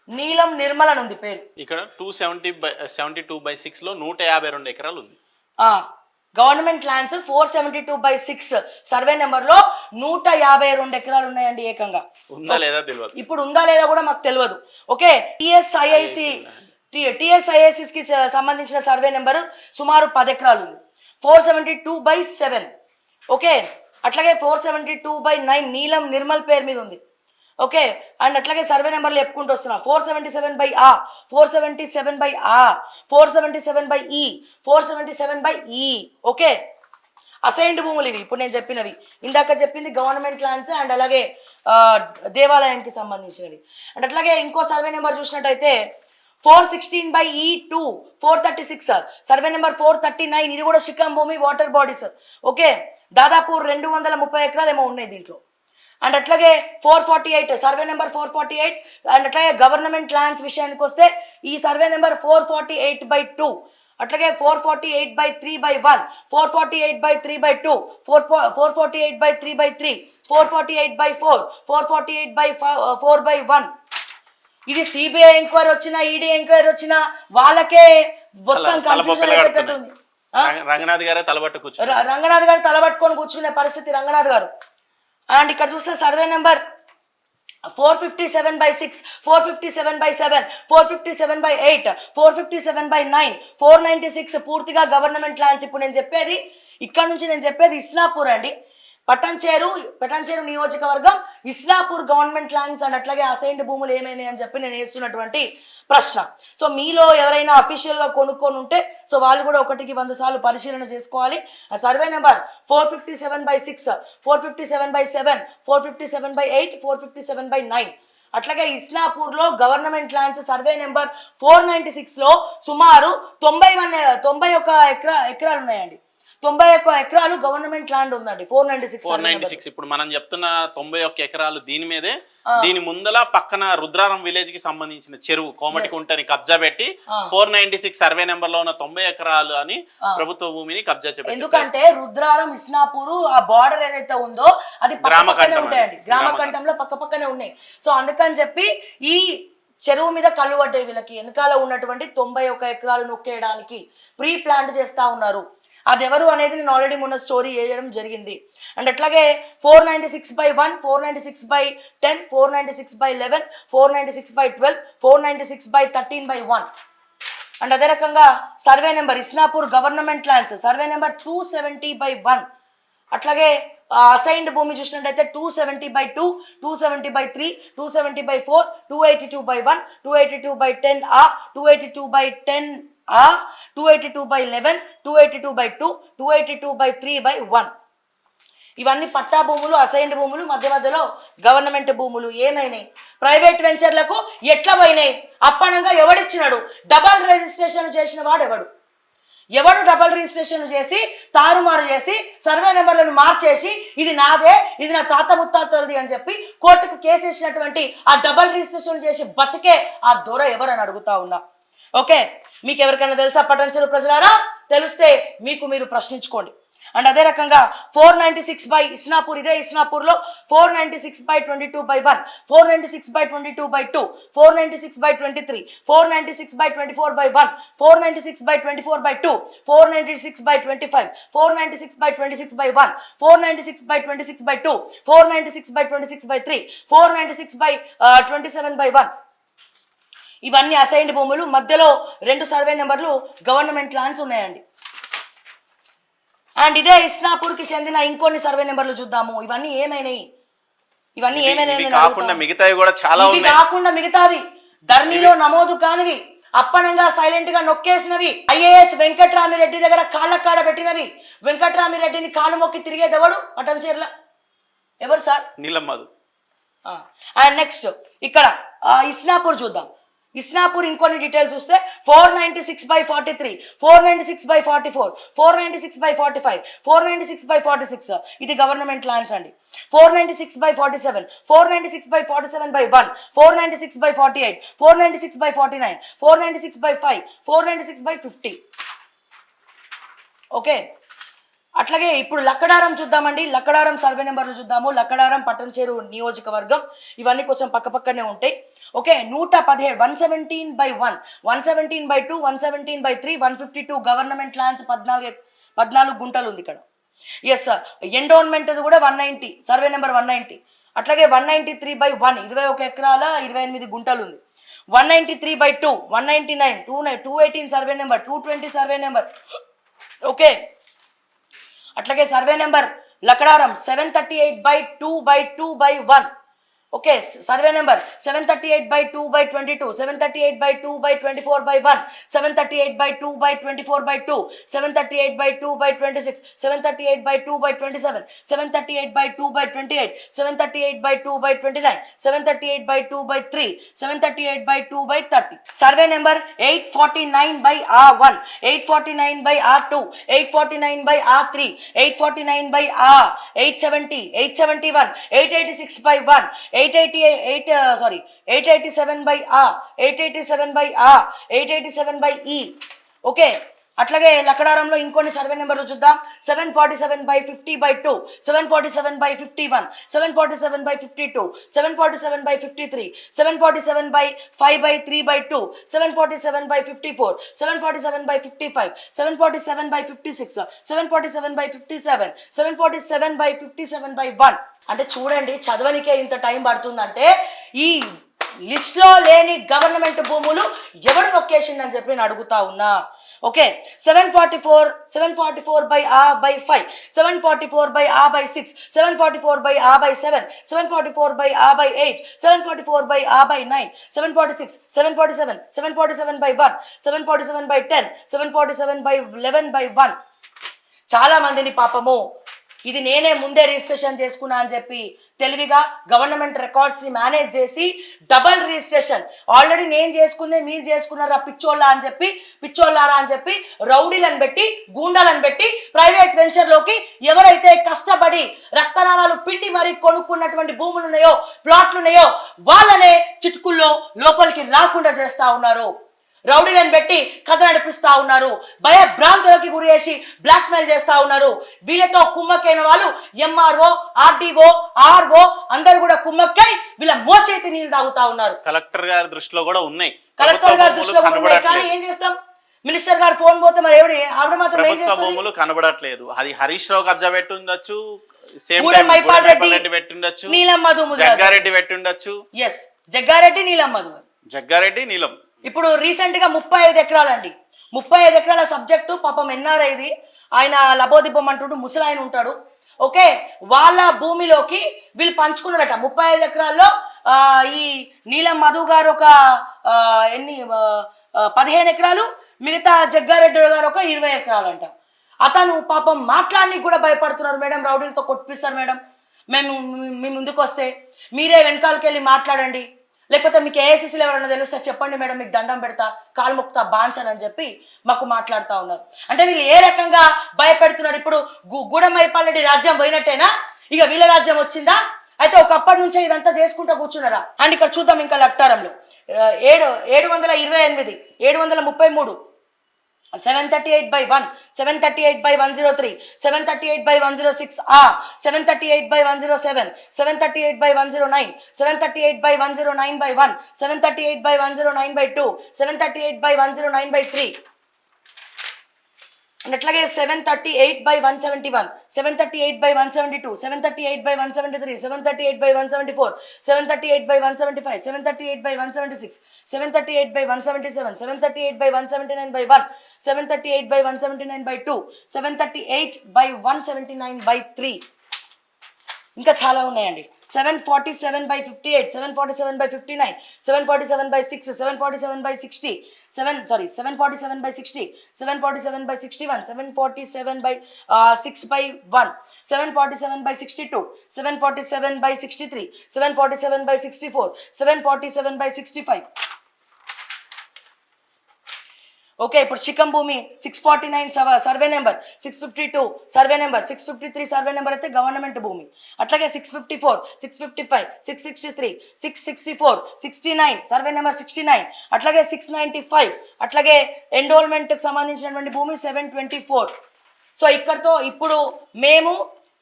నీలం నిర్మల్ అని ఉంది పేరు. ఇక్కడ 272/6లో 152 ఎకరాలు ఉంది. గవర్నమెంట్ ల్యాండ్స్ 472/6 సర్వే నెంబర్లో 152 ఎకరాలు ఉన్నాయండి ఏకంగా. ఉందా లేదా తెలియదు, ఇప్పుడు ఉందా లేదా కూడా మాకు తెలియదు. ఓకే, టిఎస్ఐఐసికి సంబంధించిన సర్వే నెంబరు సుమారు 10 ఎకరాలు ఉంది. 472/7. ఓకే, అట్లాగే 472/9 నీలం నిర్మల్ పేరు మీద ఉంది. ఓకే, అండ్ అట్లాగే సర్వే నెంబర్లు చెప్పుకుంటూ వస్తున్నా. 477/A, 477/A, 477/E, 477/E. Okay, assigned భూములు ఇవి ఇప్పుడు నేను చెప్పినవి. ఇందాక చెప్పింది గవర్నమెంట్ ల్యాండ్స్ అండ్ అలాగే దేవాలయానికి సంబంధించినవి. అండ్ అట్లాగే ఇంకో సర్వే నెంబర్ చూసినట్టయితే 416/E2, 436 సర్వే నెంబర్ 439. ఇది కూడా శిఖం భూమి, వాటర్ బాడీస్. ఓకే, దాదాపు 230 ఎకరాలు ఏమో ఉన్నాయి దీంట్లో. అండ్ అట్లాగే 448 సర్వే నెంబర్ 448. అండ్ అట్లాగే గవర్నమెంట్ ల్యాండ్స్ విషయానికి వస్తే ఈ సర్వే నెంబర్ 448/2, అట్లాగే 448/3/1, 448/3/2, 448/3/3, 448/4, 448/4/1. ఇది సిబిఐ ఎంక్వైరీ వచ్చినా ఈడీ ఎంక్వైరీ వచ్చినా వాళ్ళకే మొత్తం కన్ఫ్యూజన్ అయిపోయేటట్టుంది. రంగనాథ్ గారే తలబట్టు కూర్చున్నారు, రంగనాథ్ గారు తలబట్టుకొని కూర్చునే పరిస్థితి రంగనాథ్ గారు. అండ్ ఇక్కడ చూస్తే సర్వే నెంబర్ 457/6, 457/7, 457/8, 457/9, 496 పూర్తిగా గవర్నమెంట్ ల్యాండ్స్. ఇప్పుడు నేను చెప్పేది ఇక్కడ నుంచి నేను చెప్పేది ఇస్నాపూర్ అండి, పటాన్చేరు నియోజకవర్గం ఇస్నాపూర్ గవర్నమెంట్ ల్యాండ్స్. అండ్ అట్లాగే అసైన్డ్ భూములు ఏమైనాయి అని చెప్పి నేను వేస్తున్నటువంటి ప్రశ్న. సో మీలో ఎవరైనా అఫీషియల్గా కొనుక్కొని ఉంటే సో వాళ్ళు కూడా 1కి 100 సార్లు పరిశీలన చేసుకోవాలి. Survey number 457/6, 457/7, 457/8, 457/9. అట్లాగే ఇస్నాపూర్లో గవర్నమెంట్ ల్యాండ్స్ సర్వే నెంబర్ 496లో సుమారు 91 ఎకరాలు ఉన్నాయండి. 91 ఎకరాలు గవర్నమెంట్ ల్యాండ్ ఉందండి. 496. ఇప్పుడు మనం చెప్తున్న 91 ఎకరాలు దీని మీదే. దీని ముందల పక్కన రుద్రారం విలేజ్ కి సంబంధించిన చెరువు కోమటి కుంటని కబ్జా పెట్టి 496 సర్వే నెంబర్ లో ఉన్న 90 ఎకరాలు అని ప్రభుత్వ భూమిని కబ్జా చేపట్టారు. ఎందుకంటే రుద్రారం ఇస్నాపూరు ఆ బార్డర్ ఏదైతే ఉందో అది పక్కనే ఉంటాయండి, గ్రామకంఠంలో పక్కనే ఉన్నాయి. సో అందుకని చెప్పి ఈ చెరువు మీద కళ్ళు పడ్డాయి వీళ్ళకి. వెనకాల ఉన్నటువంటి 91 ఎకరాలు నొక్కేయడానికి ప్రీ ప్లాంట్ చేస్తా ఉన్నారు. అది ఎవరు అనేది నేను ఆల్రెడీ మొన్న స్టోరీ వేయడం జరిగింది. అండ్ అట్లాగే 496/1, 496/10, 496/11, 496/12, 496/13/1. అండ్ అదే రకంగా survey number Isnapur government lands survey number 270/1. అట్లాగే అసైన్డ్ భూమి చూసినట్టయితే 270/2, 270/3, 270/4, 282/1, 282/10A, 282/10A, 282/11, 282/2, 282/3/1. ఇవన్నీ పట్టా భూములు, అసైన్డ్ భూములు, మధ్యలో గవర్నమెంట్ భూములు. ఏమైనాయి? ప్రైవేట్ వెంచర్లకు ఎట్లా పోయినాయి? అప్పనంగా ఎవడిచ్చినాడు? డబల్ రిజిస్ట్రేషన్ చేసిన వాడు ఎవడు డబల్ రిజిస్ట్రేషన్ చేసి తారుమారు చేసి సర్వే నెంబర్లను మార్చేసి ఇది నాదే, ఇది నా తాత ముత్తాతలది అని చెప్పి కోర్టుకు కేసు వేసినటువంటి ఆ డబల్ రిజిస్ట్రేషన్ చేసి బతికే ఆ దొర ఎవరని అడుగుతా ఉన్నా. ఓకే, మీకు ఎవరికైనా తెలుసా పటాన్చెరు ప్రజలారా? తెలిస్తే మీరు ప్రశ్నించుకోండి. అండ్ అదే రకంగా 496 ఇస్నాపూర్, ఇదే ఇస్నాపూర్లో 496/22/1, 496/22/2, 496/23, 496/24/1, 496/24/2, 496/25, 496/26/1, 496/26/2, 496/26/3, 496/27/1. ఇవన్నీ అసైన్డ్ భూములు. మధ్యలో 2 సర్వే నెంబర్లు గవర్నమెంట్ ల్యాండ్స్ ఉన్నాయండి. అండ్ ఇదే ఇస్నాపూర్కి చెందిన ఇంకొన్ని సర్వే నెంబర్లు చూద్దాము. ఇవన్నీ ఏమైనాయి కాకుండా మిగతావి కూడా చాలా ఉన్నాయి. కాకుండా మిగతావి ధరణిలో నమోదు కానివి, అప్పనంగా సైలెంట్ గా నొక్కేసినవి, IAS వెంకట్రామిరెడ్డి దగ్గర కాళ్ళకాడ పెట్టినవి, వెంకట్రామిరెడ్డిని కాలు మొక్కి తిరిగేది ఎవడు పటాన్చెరులో? ఎవరు సార్? నీలమ్మదు. అండ్ నెక్స్ట్ ఇక్కడ ఇస్నాపూర్ చూద్దాం. ఇస్నాపూర్ ఇంకొన్ని డీటెయిల్స్ చూస్తే 496/43, 496/44, 496/45, 496/46 ఇది గవర్నమెంట్ ల్యాండ్స్ అండి. 496/47, 496/47/1, 496/48, 496/49, 496/5, 496/50. ఓకే, అట్లాగే ఇప్పుడు లక్కడారం చూద్దామండి. లక్కడారం సర్వే నెంబర్లు చూద్దాము. లక్కడారం పటాన్చెరు నియోజకవర్గం. ఇవన్నీ కొంచెం పక్కనే ఉంటాయి. Okay, 117, 117/1, 117/2, 117/3, 152 government lands. 14 గుంటలు ఉంది ఇక్కడ. ఎస్, ఎండోన్మెంట్ కూడా 190, సర్వే నెంబర్ 190. అట్లాగే 193/1, 21 ఎకరాల 28 గుంటలు ఉంది. 193/2, 199, 218 survey number, 220 survey number. Okay, అట్లాగే survey number Lakkadaram 738/2/2/1. Okay survey number 738/2/22, 738/2/24/1, 738/2/24/2, 738/2/26, 738/2/27, 738/2/28, 738/2/29, 738/2/3, 738/2/30. Survey number 849/R1, 849/R2, 849/R3, 849/R870, 871, 886/1, 887/R, 887/R, 887/E. Okay అట్లాగే లక్కడారంలో ఇంకొన్ని సర్వే నెంబర్లు చూద్దాం. 747/50/2, 747/51, 747/52, 747/53, 747/5/3/2, 747/54, 747/55, 747/56, 747/57, 747/57/1. అంటే చూడండి చదవనికే ఇంత టైం పడుతుందంటే ఈ లిస్ట్ లో లేని గవర్నమెంట్ భూములు ఎవరు నొక్కేసిండని చెప్పి నేను అడుగుతా ఉన్నా. Okay 744/R/5, 744/R/6, 744/R/7, 744/R/8, 744/R/9, 746, 747, 747/1, 747/10, 747/11/1. చాలా మందిని పాపము ఇది నేనే ముందే రిజిస్ట్రేషన్ చేసుకున్నా అని చెప్పి తెలివిగా గవర్నమెంట్ రికార్డ్స్ని మేనేజ్ చేసి డబల్ రిజిస్ట్రేషన్ ఆల్రెడీ నేను చేసుకుందే మీరు చేసుకున్నారా పిచ్చోళ్ళారా అని చెప్పి రౌడీలను పెట్టి గూండాలను పెట్టి ప్రైవేట్ వెంచర్లోకి ఎవరైతే కష్టపడి రక్తనాళాలు పిండి మరి కొనుక్కున్నటువంటి భూములు ఉన్నాయో ప్లాట్లు ఉన్నాయో వాళ్ళనే చిటుకుల్లో లోపలికి రాకుండా చేస్తా ఉన్నారు. రౌడీలను పెట్టి కథ నడిపిస్తా ఉన్నారు. భయభ్రాంతులకి గురి చేసి బ్లాక్మెయిల్ చేస్తా ఉన్నారు. వీళ్ళతో కుమ్మక్కైన వాళ్ళు ఎంఆర్ఓ, ఆర్డీఓ, ఆర్ఓ అందరు కూడా కుమ్మక్కై వీళ్ళ మోచేతి నీళ్ళు తాగుతా ఉన్నారు. కలెక్టర్ గారి దృష్టిలో కూడా ఉన్నాయి. కలెక్టర్ గారి దృష్టిలో కూడా ఉన్నాయి. కానీ ఏం చేస్తాం, మినిస్టర్ గారు ఫోన్ పోతే మరి ఆవిడ మాత్రం ఏం చేస్తుంది? భూములు కనబడట్లేదు. అది హరీష్ రావు కబ్జా పెట్టుండొచ్చు, పెట్టిండొచ్చు, నీలం మధు జగ్గారెడ్డి పెట్టుండొచ్చు. ఎస్ జగ్గారెడ్డి నీలం మధు, జగ్గారెడ్డి నీలం. ఇప్పుడు రీసెంట్ గా 35 ఎకరాలండి, 35 ఎకరాల సబ్జెక్టు పాపం ఎన్ఆర్ఐది. ఆయన లబోదిబ్బం అంటుండు, ముసలాయన ఉంటాడు. ఓకే వాళ్ళ భూమిలోకి వీళ్ళు పంచుకున్నారట 35 ఎకరాల్లో. ఈ నీలం మధు గారు ఒక 15 ఎకరాలు, మిగతా జగ్గారెడ్డి గారు ఒక 20 ఎకరాలంట. అతను పాపం మాట్లాడడానికి కూడా భయపడుతున్నారు. మేడం రౌడీలతో కొట్టిపిస్తారు మేడం, మేము మీ ముందుకు వస్తే మీరే వెనకాలకి వెళ్ళి మాట్లాడండి, లేకపోతే మీకు ఏఐసిసిలో ఎవరన్నా తెలుస్తే చెప్పండి మేడం, మీకు దండం పెడతా, కాలు మొక్కుతా, బాంచనని చెప్పి మాకు మాట్లాడుతూ ఉన్నారు. అంటే వీళ్ళు ఏ రకంగా భయపెడుతున్నారు? ఇప్పుడు గూడెంమైపాల్రెడ్డి రాజ్యం పోయినట్టేనా? ఇక వీళ్ళ రాజ్యం వచ్చిందా? అయితే ఒకప్పటి నుంచే ఇదంతా చేసుకుంటూ కూర్చున్నారా? అండ్ ఇక్కడ చూద్దాం ఇంకా లక్టారంలో 728, 733, 738/1, 738/103, 738/106R, 738/107, 738/109, 738/109/1, 738/109/2, 738/109/3. అండ్ అట్లాగే 738/171, 738/172, 738/173, 738/174, 738/175, 738/176, 738/177, 738/179/1, 738/179/2, 738/179/3. ఇంకా చాలా ఉన్నాయండి. 747/58, 747/59, 747/6, 747/60, 747/60, 747/61, 747/6/1, 747/62, 747/63, 747/64, 747/65. ఓకే ఇప్పుడు చిక్కం భూమి 649 survey number, 652 survey number, 653 survey number అయితే గవర్నమెంట్ భూమి. అట్లాగే 654, 655, 663, 664, 69 సర్వే నెంబర్ 69, అట్లాగే 695, అట్లాగే ఎండోల్మెంట్కి సంబంధించినటువంటి భూమి 724. సో ఇక్కడతో ఇప్పుడు మేము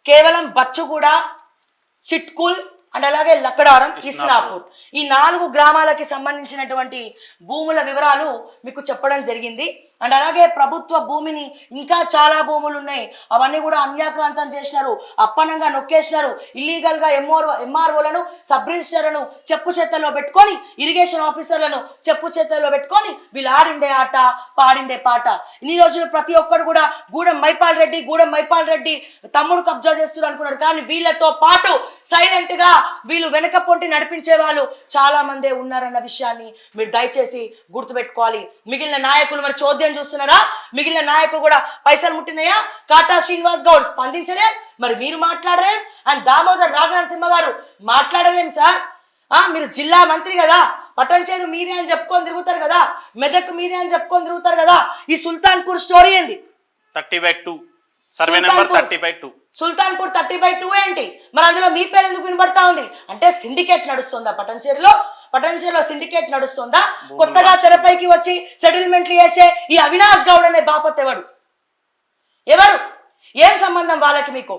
కేవలం బచ్చుగూడ, చిట్కుల్ అండ్ అలాగే లక్కడారం, ఇస్నాపూర్ ఈ 4 గ్రామాలకి సంబంధించినటువంటి భూముల వివరాలు మీకు చెప్పడం జరిగింది. అండ్ అలాగే ప్రభుత్వ భూమిని ఇంకా చాలా భూములు ఉన్నాయి, అవన్నీ కూడా అన్యాక్రాంతం చేసినారు, అప్పనంగా నొక్కేసినారు. ఇల్లీగల్గా ఎంఆర్ఓలను సబ్ రిజిస్టర్లను చెప్పు చేతల్లో పెట్టుకొని, ఇరిగేషన్ ఆఫీసర్లను చెప్పు చేతల్లో పెట్టుకొని వీళ్ళు ఆడిందే ఆట పాడిందే పాట. ఇన్ని రోజులు ప్రతి ఒక్కరు కూడా గూడెం మైపాల్ రెడ్డి తమ్ముడు కబ్జా చేస్తున్నారు అనుకున్నారు. కానీ వీళ్ళతో పాటు సైలెంట్ గా వీళ్ళు వెనక పొంటి నడిపించే వాళ్ళు చాలా మందే ఉన్నారన్న విషయాన్ని మీరు దయచేసి గుర్తుపెట్టుకోవాలి. మిగిలిన నాయకులు మరి చోద్యం చూస్తున్నారా? మిగిలిన నాయకులు కూడా పైసలు ముట్టినాయా? కాటా శ్రీనివాస్ గౌడ్ స్పందించరే, మరి మీరు మాట్లాడరే? అండ్ దామోదర్ రాజనరసింహ గారు మాట్లాడరేం సార్? మీరు జిల్లా మంత్రి కదా, పట్టణచేరు మీదే అని చెప్పుకొని తిరుగుతారు కదా, మెదక్ మీదే అని చెప్పుకొని తిరుగుతారు కదా. ఈ సుల్తాన్పూర్ స్టోరీ ఏంది? 30/2 సర్వే నెంబర్ 30/2 సుల్తాన్పూర్ 30/2 ఏంటి? మరి అందులో మీ పేరు ఎందుకు వినబడతా ఉంది? అంటే సిండికేట్ నడుస్తుందా పట్టణచేరులో సిండికేట్ నడుస్తుందా? కొత్తగా తెరపైకి వచ్చి సెటిల్మెంట్లు చేసే ఈ అవినాష్ గౌడ్ అనే బాపత్ ఎవరు? ఏం సంబంధం వాళ్ళకి మీకు?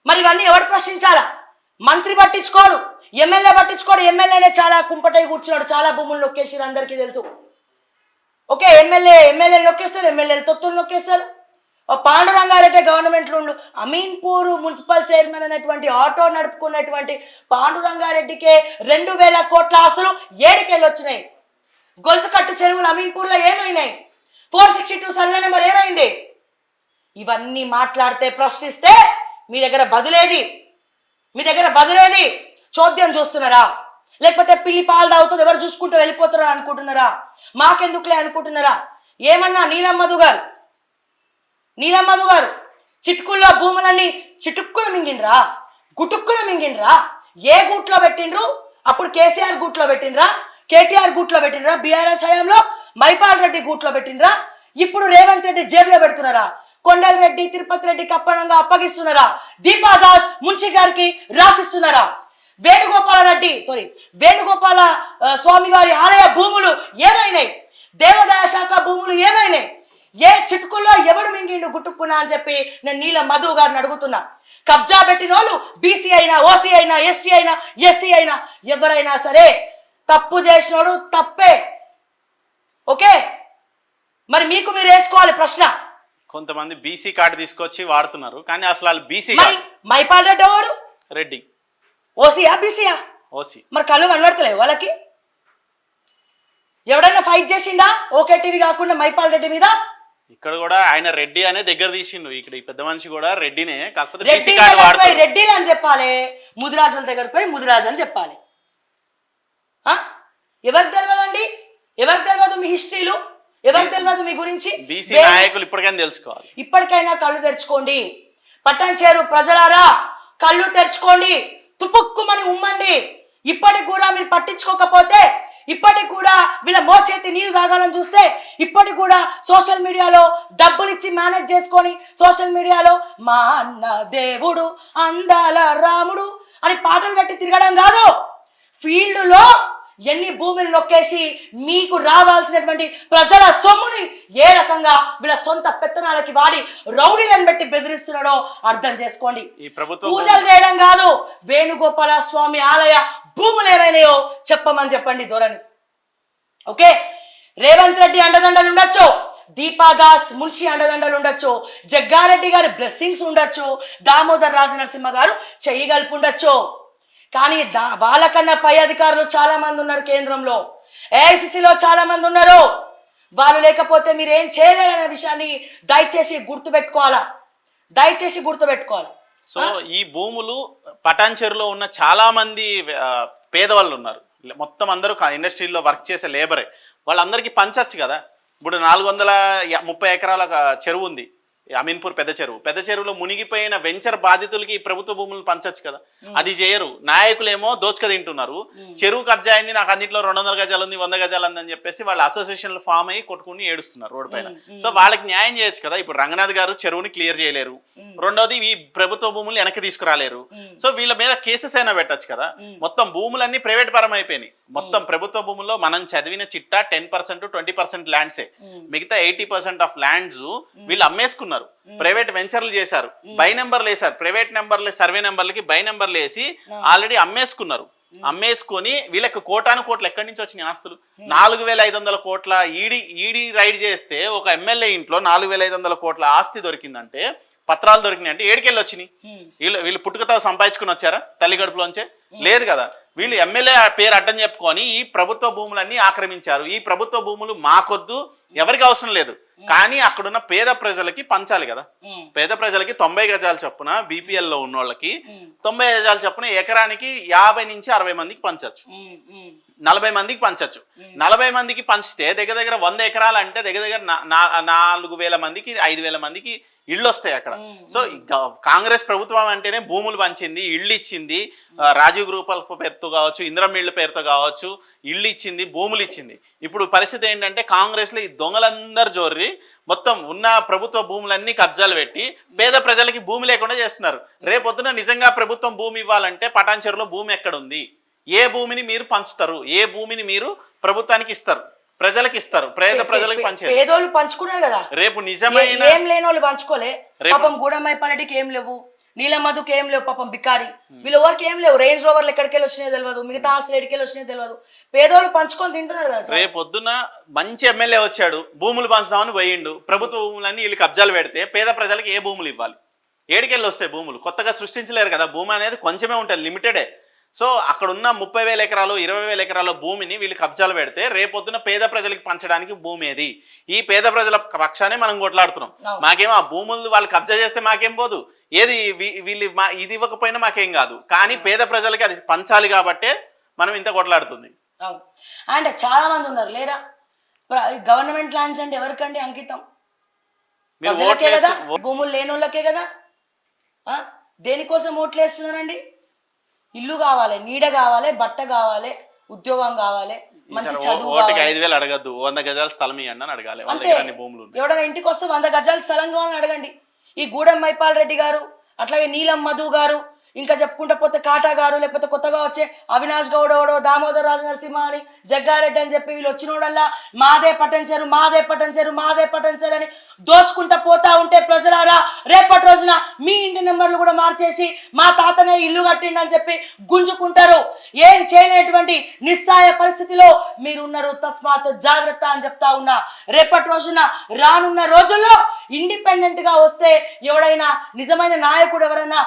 మరి ఇవన్నీ ఎవరు ప్రశ్నించాలా? మంత్రి పట్టించుకోడు, ఎమ్మెల్యే పట్టించుకోడు. ఎమ్మెల్యేనే చాలా కుంపటై కూర్చున్నాడు, చాలా భూములు నొక్కేసి అందరికీ తెలుసు. ఓకే, ఎమ్మెల్యే నొక్కేస్తారు, ఎమ్మెల్యేలు తొత్తులు నొక్కేస్తారు. పాండురంగారెడ్డి గవర్నమెంట్లో అమీన్పూర్ మున్సిపల్ చైర్మన్ అనేటువంటి ఆటో నడుపుకున్నటువంటి పాండురంగారెడ్డికే 2000 కోట్ల ఆస్తులు ఏడికెళ్ళి వచ్చినాయి. గొలుసుకట్టు చెరువులు అమీన్పూర్లో ఏమైనాయి? 462 సర్వే నెంబర్ ఏమైంది? ఇవన్నీ మాట్లాడితే ప్రశ్నిస్తే మీ దగ్గర బదులేది? చోద్యం చూస్తున్నారా? లేకపోతే పిల్లి పాలు తాగుతుంది ఎవరు చూసుకుంటూ వెళ్ళిపోతారా అనుకుంటున్నారా? మాకెందుకులే అనుకుంటున్నారా? ఏమన్నా నీలమ్మధు గారు చిటుకుల్లో భూములన్నీ చిటుక్కున మింగిండ్రా, గుటుక్కున మింగిండ్రా. ఏ గూట్లో పెట్టిండ్రు? అప్పుడు కేసీఆర్ గూట్లో పెట్టిండ్రా, కేటీఆర్ గూట్లో పెట్టిండ్రా, బీఆర్ఎస్ హయాంలో మైపాల్ రెడ్డి గూట్లో పెట్టిండ్రా. ఇప్పుడు రేవంత్ రెడ్డి జేబులో పెడుతున్నారా? కొండల్ రెడ్డి, తిరుపతి రెడ్డి కప్పనంగా అప్పగిస్తున్నారా? దీపాదాస్ మున్షి గారికి రాసిస్తున్నారా? వేణుగోపాల స్వామి గారి ఆలయ భూములు ఏమైనాయి? దేవాదాయ శాఖ భూములు ఏమైనాయి? ఏ చిటుకుల్లో ఎవడు మింగిండు గుట్టుక్కున్నా అని చెప్పి నేను నీల మధు గారిని అడుగుతున్నా. కబ్జా పెట్టిన వాళ్ళు బీసీ అయినా, ఓసీ అయినా, ఎస్టీ అయినా, ఎస్సీ అయినా ఎవరైనా సరే తప్పు చేసినోడు తప్పే. ఓకే, మరి మీకు మీరు వేసుకోవాలి ప్రశ్న. కొంతమంది బీసీ కార్డు తీసుకొచ్చి వాడుతున్నారు, కానీ అసలు వాళ్ళు బీసీ మైపాల్ రెడ్డి ఎవరు? రెడ్డి. ఓసీయా బీసీయా? ఓసీ. మరి కళ్ళు కనబడతలేవు వాళ్ళకి? ఎవడైనా ఫైట్ చేసిండా ఓకే టీవీ కాకుండా మైపాల్ రెడ్డి మీద? ఇక్కడ కూడా ఆయన రెడ్డి అనే దగ్గర తీసిండు. ఇక్కడ ఈ పెద్ద మనిషి కూడా రెడ్డినే, కాకపోతే రెడ్డి అని చెప్పాలి, ముదిరాజుల దగ్గరకు పోయి ముదిరాజు అని చెప్పాలి. ఎవరికి తెలియదండి? ఎవరికి తెలియదు మీ హిస్టరీలు? ఎవరికి తెలియదు మీ గురించి? బీసీ నాయకులు ఇప్పటికైనా తెలుసుకోవాలి. ఇప్పటికైనా కళ్ళు తెరుచుకోండి. పట్టణచేరు ప్రజలారా కళ్ళు తెరుచుకోండి, తుపుక్కుమని ఉమ్మండి. ఇప్పటికి కూడా మీరు పట్టించుకోకపోతే, ఇప్పటికి కూడా వీళ్ళ మోచేతి నీళ్ళు తాగాలని చూస్తే, ఇప్పటికి కూడా సోషల్ మీడియాలో డబ్బులు ఇచ్చి మేనేజ్ చేసుకొని సోషల్ మీడియాలో మా అన్న దేవుడు అందాల రాముడు అని పాటలు పెట్టి తిరగడం కాదు. ఫీల్డ్లో ఎన్ని భూములు నొక్కేసి మీకు రావాల్సినటువంటి ప్రజల సొమ్ముని ఏ రకంగా వీళ్ళ సొంత పెత్తనాలకి వాడి రౌడీలను పెట్టి బెదిరిస్తున్నాడో అర్థం చేసుకోండి. పూజలు చేయడం కాదు, వేణుగోపాల స్వామి ఆలయ భూములు ఏమైనాయో చెప్పండి ధోరణి. ఓకే, రేవంత్ రెడ్డి అండదండలు ఉండొచ్చు, దీపాదాస్ మున్షి అండదండలు ఉండొచ్చు, జగ్గారెడ్డి గారి బ్లెస్సింగ్స్ ఉండొచ్చు, దామోదర్ రాజనరసింహ గారు చెయ్యగలుపు ఉండొచ్చు. కానీ వాళ్ళకన్నా పై అధికారులు చాలా మంది ఉన్నారు కేంద్రంలో, ఏఐసిసిలో చాలా మంది ఉన్నారు. వాళ్ళు లేకపోతే మీరు ఏం చేయలేరనే విషయాన్ని దయచేసి గుర్తుపెట్టుకోవాలి. సో ఈ భూములు పటాన్చెరులో ఉన్న చాలా మంది పేదవాళ్ళు ఉన్నారు. మొత్తం అందరూ ఇండస్ట్రీలో వర్క్ చేసే లేబరే. వాళ్ళందరికీ పంచచ్చు కదా. ఇప్పుడు 430 ఎకరాల చెరువు ఉంది, అమీన్పూర్ పెద్ద చెరువులో మునిగిపోయిన వెంచర్ బాధితులకి ఈ ప్రభుత్వ భూములు పంచచ్చు కదా. అది చేయరు. నాయకులేమో దోచుక తింటున్నారు. చెరువు కబ్జా అయింది, నాకు అన్నింటిలో 200 గజాలు ఉంది, 100 గజాలు ఉంది అని చెప్పేసి వాళ్ళు అసోసియేషన్లు ఫామ్ అయ్యి కొట్టుకుని ఏడుస్తున్నారు రోడ్డు పైన. సో వాళ్ళకి న్యాయం చేయొచ్చు కదా. ఇప్పుడు రంగనాథ్ గారు చెరువుని క్లియర్ చేయలేరు, రెండోది ఈ ప్రభుత్వ భూములు వెనక్కి తీసుకురాలేరు. సో వీళ్ళ మీద కేసెస్ అయినా పెట్టచ్చు కదా. మొత్తం భూములన్నీ ప్రైవేట్ పరం అయిపోయినాయి. మొత్తం ప్రభుత్వ భూముల్లో మనం చదివిన చిట్టా 10%, 20% ల్యాండ్సే. మిగతా 80% ఆఫ్ ల్యాండ్స్ వీళ్ళు అమ్మేసుకున్నారు. ప్రైవేట్ వెంచర్లు చేశారు, బై నెంబర్లు వేశారు, ప్రైవేట్ నెంబర్లు సర్వే నెంబర్లకి బై నెంబర్లు వేసి ఆల్రెడీ అమ్మేసుకున్నారు. అమ్మేసుకొని వీళ్ళకి కోటాను కోట్లు ఎక్కడి నుంచి వచ్చినాయి ఆస్తులు? 4,500 కోట్ల ఈడీ రైడ్ చేస్తే ఒక ఎమ్మెల్యే ఇంట్లో 4,500 కోట్ల ఆస్తి దొరికిందంటే, పత్రాలు దొరికినాయి అంటే ఏడికెళ్ళి వచ్చినాయి? వీళ్ళు పుట్టుకతో సంపాదించుకుని వచ్చారా తల్లి గడుపులోంచే? లేదు కదా. వీళ్ళు ఎమ్మెల్యే పేరు అడ్డం చెప్పుకొని ఈ ప్రభుత్వ భూములన్నీ ఆక్రమించారు. ఈ ప్రభుత్వ భూములు మాకొద్దు, ఎవరికి అవసరం లేదు, కానీ అక్కడున్న పేద ప్రజలకి పంచాలి కదా. పేద ప్రజలకి 90 గజాల చొప్పున BPL లో ఉన్న వాళ్ళకి 90 గజాల చొప్పున ఎకరానికి 50 నుంచి 60 మందికి పంచచ్చు, 40 మందికి పంచచ్చు. 40 మందికి పంచితే దగ్గర దగ్గర 100 ఎకరాలు అంటే దగ్గర దగ్గర 4,000 మందికి 5,000 మందికి ఇళ్ళు వస్తాయి అక్కడ. సో కాంగ్రెస్ ప్రభుత్వం అంటేనే భూములు పంచింది, ఇళ్ళు ఇచ్చింది, రాజీవ్ గ్రూప్ పేరుతో కావచ్చు, ఇందిరమ్మ ఇళ్ళ పేరుతో కావచ్చు, ఇళ్ళు ఇచ్చింది, భూములు ఇచ్చింది. ఇప్పుడు పరిస్థితి ఏంటంటే కాంగ్రెస్ లో ఈ దొంగలందరూ జోర్రి మొత్తం ఉన్న ప్రభుత్వ భూములన్నీ కబ్జాలు పెట్టి పేద ప్రజలకి భూమి లేకుండా చేస్తున్నారు. రేపొద్దున నిజంగా ప్రభుత్వం భూమి ఇవ్వాలంటే పటాన్చెరులో భూమి ఎక్కడుంది? ఏ భూమిని మీరు పంచుతారు? ఏ భూమిని మీరు ప్రభుత్వానికి ఇస్తారు? ప్రజలకు ఇస్తారు, పేద ప్రజలకు పంచారు. పేదోళ్ళు పంచుకున్నారు కదా. రేపు నిజమైన ఏం లేని వాళ్ళు పంచుకోలే. పాపం గూడమ్మాయి పల్లెటికి ఏం లేవు, నీలమధుకి ఏం లేవు, పాపం బికారి వీళ్ళు ఎవరికి ఏం లేవు. రేంజ్ రోవర్లు ఎక్కడికెళ్ళి వచ్చినాయో తెలియదు, మిగతా ఆస్తులు ఎక్కడికెళ్ళి వచ్చినాయో తెలియదు. పేదోళ్ళు పంచుకొని తింటున్నారు కదా. రేపొద్దున మంచి ఎమ్మెల్యే వచ్చాడు, భూములు పంచుదామని పోయిండు, ప్రభుత్వ భూములన్నీ వీళ్ళు కబ్జాలు పెడితే పేద ప్రజలకు ఏ భూములు ఇవ్వాలి? ఏడికెళ్ళి వస్తాయి భూములు? కొత్తగా సృష్టించలేరు కదా. భూమి అనేది కొంచెమే ఉంటుంది, లిమిటెడే. సో అక్కడ ఉన్న 30,000 ఎకరాలు 20,000 ఎకరాల భూమిని వీళ్ళు కబ్జాలు పెడితే రేపొద్దున పేద ప్రజలకు పంచడానికి భూమి ఏది? ఈ పేద ప్రజల పక్షానే మనం కొట్లాడుతున్నాం. మాకేమో ఆ భూములు వాళ్ళు కబ్జా చేస్తే మాకేం పోదు, ఏది వీళ్ళు ఇది ఇవ్వకపోయినా మాకేం కాదు, కానీ పేద ప్రజలకి అది పంచాలి కాబట్టే మనం ఇంత కొట్లాడుతుంది. అండ్ చాలా మంది ఉన్నారు లేరా, గవర్నమెంట్ ల్యాండ్స్ అంటే ఎవరికండి అంకితం? ప్రజలకే కదా, భూములు లేని వాళ్ళకే కదా. దేనికోసం ఓట్లు వేస్తున్నారండి? ఇల్లు కావాలి, నీడ కావాలి, బట్ట కావాలి, ఉద్యోగం కావాలి, మంచి చదువు. 5,000 అడగద్దు, 100 గజాల స్థలం ఇవ్వండి అని అడగాలి. ఎవడైనా ఇంటికి వస్తే 100 గజాల స్థలం కావాలని అడగండి. ఈ గూడెం మైపాల్ రెడ్డి గారు, అట్లాగే నీలం మధు గారు, ఇంకా చెప్పుకుంటా పోతే కాటా గారు, లేకపోతే కొత్తగా వచ్చే అవినాష్ గౌడోడో, దామోదర్ రాజ నరసింహ అని, జగ్గారెడ్డి అని చెప్పి వీళ్ళు వచ్చినోడల్లా మాదే పట్టంచారు, మాదే పట్టంచారు, మాదే పట్టంచారు అని దోచుకుంటా పోతా ఉంటే ప్రజలారా, రేపటి రోజున మీ ఇంటి నెంబర్లు కూడా మార్చేసి మా తాతనే ఇల్లు కట్టిండి అని చెప్పి గుంజుకుంటారు. ఏం చేయలేటువంటి నిస్సాయ పరిస్థితిలో మీరున్నారు. తస్మాత్ జాగ్రత్త అని చెప్తా ఉన్నా. రేపటి రోజున రానున్న రోజుల్లో ఇండిపెండెంట్ గా వస్తే ఎవడైనా నిజమైన నాయకుడు ఎవరైనా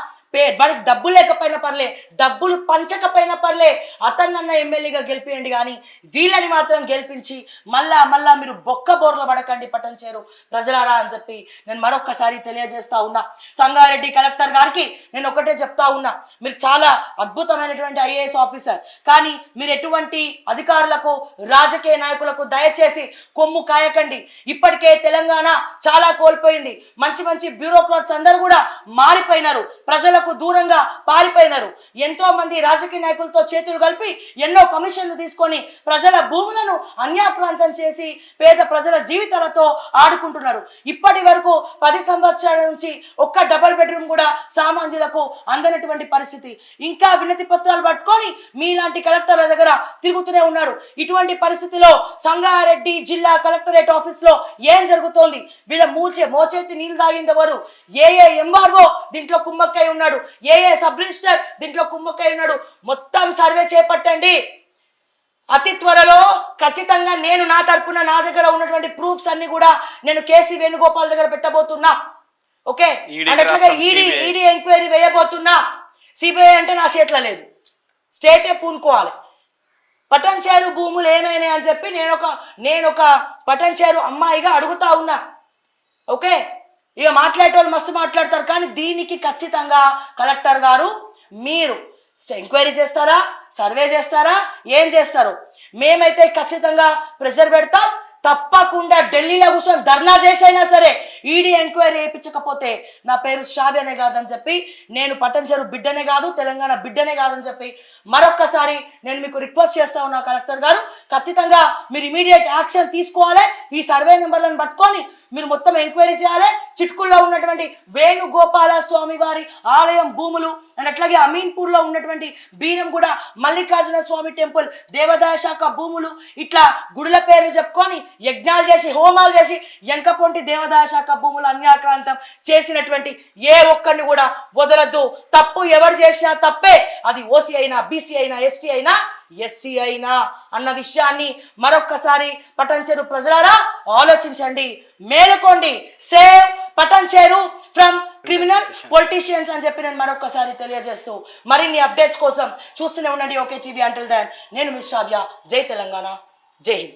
వాడికి డబ్బు లేకపోయినా పర్లే, డబ్బులు పంచకపోయినా పర్లే, అతన్నన్న ఎమ్మెల్యేగా గెలిపియండి, కానీ వీళ్ళని మాత్రం గెలిపించి మళ్ళా మీరు బొక్క బోర్ల పడకండి పట్టంచేరు ప్రజలారా అని చెప్పి నేను మరొక్కసారి తెలియజేస్తా ఉన్నా. సంగారెడ్డి కలెక్టర్ గారికి నేను ఒకటే చెప్తా ఉన్నా, మీరు చాలా అద్భుతమైనటువంటి IAS ఆఫీసర్, కానీ మీరు ఎటువంటి అధికారులకు రాజకీయ నాయకులకు దయచేసి కొమ్ము కాయకండి. ఇప్పటికే తెలంగాణ చాలా కోల్పోయింది. మంచి మంచి బ్యూరోక్రాట్స్ అందరూ కూడా మారిపోయినారు, ప్రజలకు దూరంగా పారిపోయినారు. ఎంతో మంది రాజకీయ నాయకులతో చేతులు కలిపి ఎన్నో కమిషన్లు తీసుకొని ప్రజల భూములను అన్యాక్రాంతం చేసి పేద ప్రజల జీవితాలతో ఆడుకుంటున్నారు. ఇప్పటి వరకు 10 సంవత్సరాల నుంచి ఒక్క డబుల్ బెడ్రూమ్ కూడా సామాన్యులకు అందనటువంటి పరిస్థితి. ఇంకా వినతి పత్రాలు పట్టుకొని మీలాంటి కలెక్టర్ల దగ్గర తిరుగుతూనే ఉన్నారు. ఇటువంటి పరిస్థితిలో సంగారెడ్డి జిల్లా కలెక్టరేట్ ఆఫీస్ లో ఏం జరుగుతోంది? వీళ్ళ మోచేతి నీళ్లు తాగింది ఎవరు? ఏ MRO దీంట్లో కుమ్మక్కై ఉన్నాడు, ఏ సబ్ రిజిస్టర్ దీంట్లో కుమ్మక్కై ఉన్నాడు? మొత్తం సర్వే చేపట్టండి. అతి త్వరలో ఖచ్చితంగా నేను నా తరపున నా దగ్గర ఉన్నటువంటి ప్రూఫ్స్ అన్ని కూడా నేను KC వేణుగోపాల్ దగ్గర పెట్టబోతున్నా. ఓకే, అండ్ అట్లాగే ఈడీ ఎంక్వైరీ వేయబోతున్నా. CBI అంటే నా చేతిలో లేదు, స్టేటే పూనుకోవాలి. పటంచేరు భూములు ఏమైనా అని చెప్పి నేను ఒక పటంచేరు అమ్మాయిగా అడుగుతా ఉన్నా. ఓకే, ఇక మాట్లాడేటోళ్ళు మస్తు మాట్లాడతారు, కానీ దీనికి ఖచ్చితంగా కలెక్టర్ గారు మీరు ఎంక్వైరీ చేస్తారా, సర్వే చేస్తారా, ఏం చేస్తారు? మేమైతే ఖచ్చితంగా ప్రెషర్ పెడతాం. తప్పకుండా ఢిల్లీలో కూర్చొని ధర్నా చేసైనా సరే ఈడీ ఎంక్వైరీ వేయించకపోతే నా పేరు శ్రావ్యనే కాదని చెప్పి, నేను పట్టంచెరు బిడ్డనే కాదు, తెలంగాణ బిడ్డనే కాదని చెప్పి మరొక్కసారి నేను మీకు రిక్వెస్ట్ చేస్తా ఉన్నా. కలెక్టర్ గారు, ఖచ్చితంగా మీరు ఇమీడియట్ యాక్షన్ తీసుకోవాలి. ఈ సర్వే నెంబర్లను పట్టుకొని మీరు మొత్తం ఎంక్వైరీ చేయాలి. చిట్కుల్లో ఉన్నటువంటి వేణుగోపాల స్వామి వారి ఆలయం భూములు, అండ్ అట్లాగే అమీన్పూర్లో ఉన్నటువంటి బీరంగూడ మల్లికార్జున స్వామి టెంపుల్ దేవాదాయ శాఖ భూములు, ఇట్లా గుడుల పేర్లు చెప్పుకొని యజ్ఞాలు చేసి హోమాలు చేసి వెనకపొంటి దేవాదాయ శాఖ భూములు అన్యాక్రాంతం చేసినటువంటి ఏ ఒక్కడిని కూడా వదలద్దు. తప్పు ఎవరు చేసినా తప్పే, అది ఓసీ అయినా బీసీ అయినా ఎస్టీ అయినా ఎస్సీ అయినా అన్న విషయాన్ని మరొక్కసారి పటంచెరు ప్రజలారా ఆలోచించండి, మేలుకోండి. Save Patancheru from criminal politicians అని చెప్పి నేను మరొకసారి తెలియజేస్తూ మరిన్ని అప్డేట్స్ కోసం చూస్తూనే ఉండండి ఓకే టీవీ. అంటిల్ దెన్ నేను మిస్ షావ్య. జై తెలంగాణ, జై హింద్.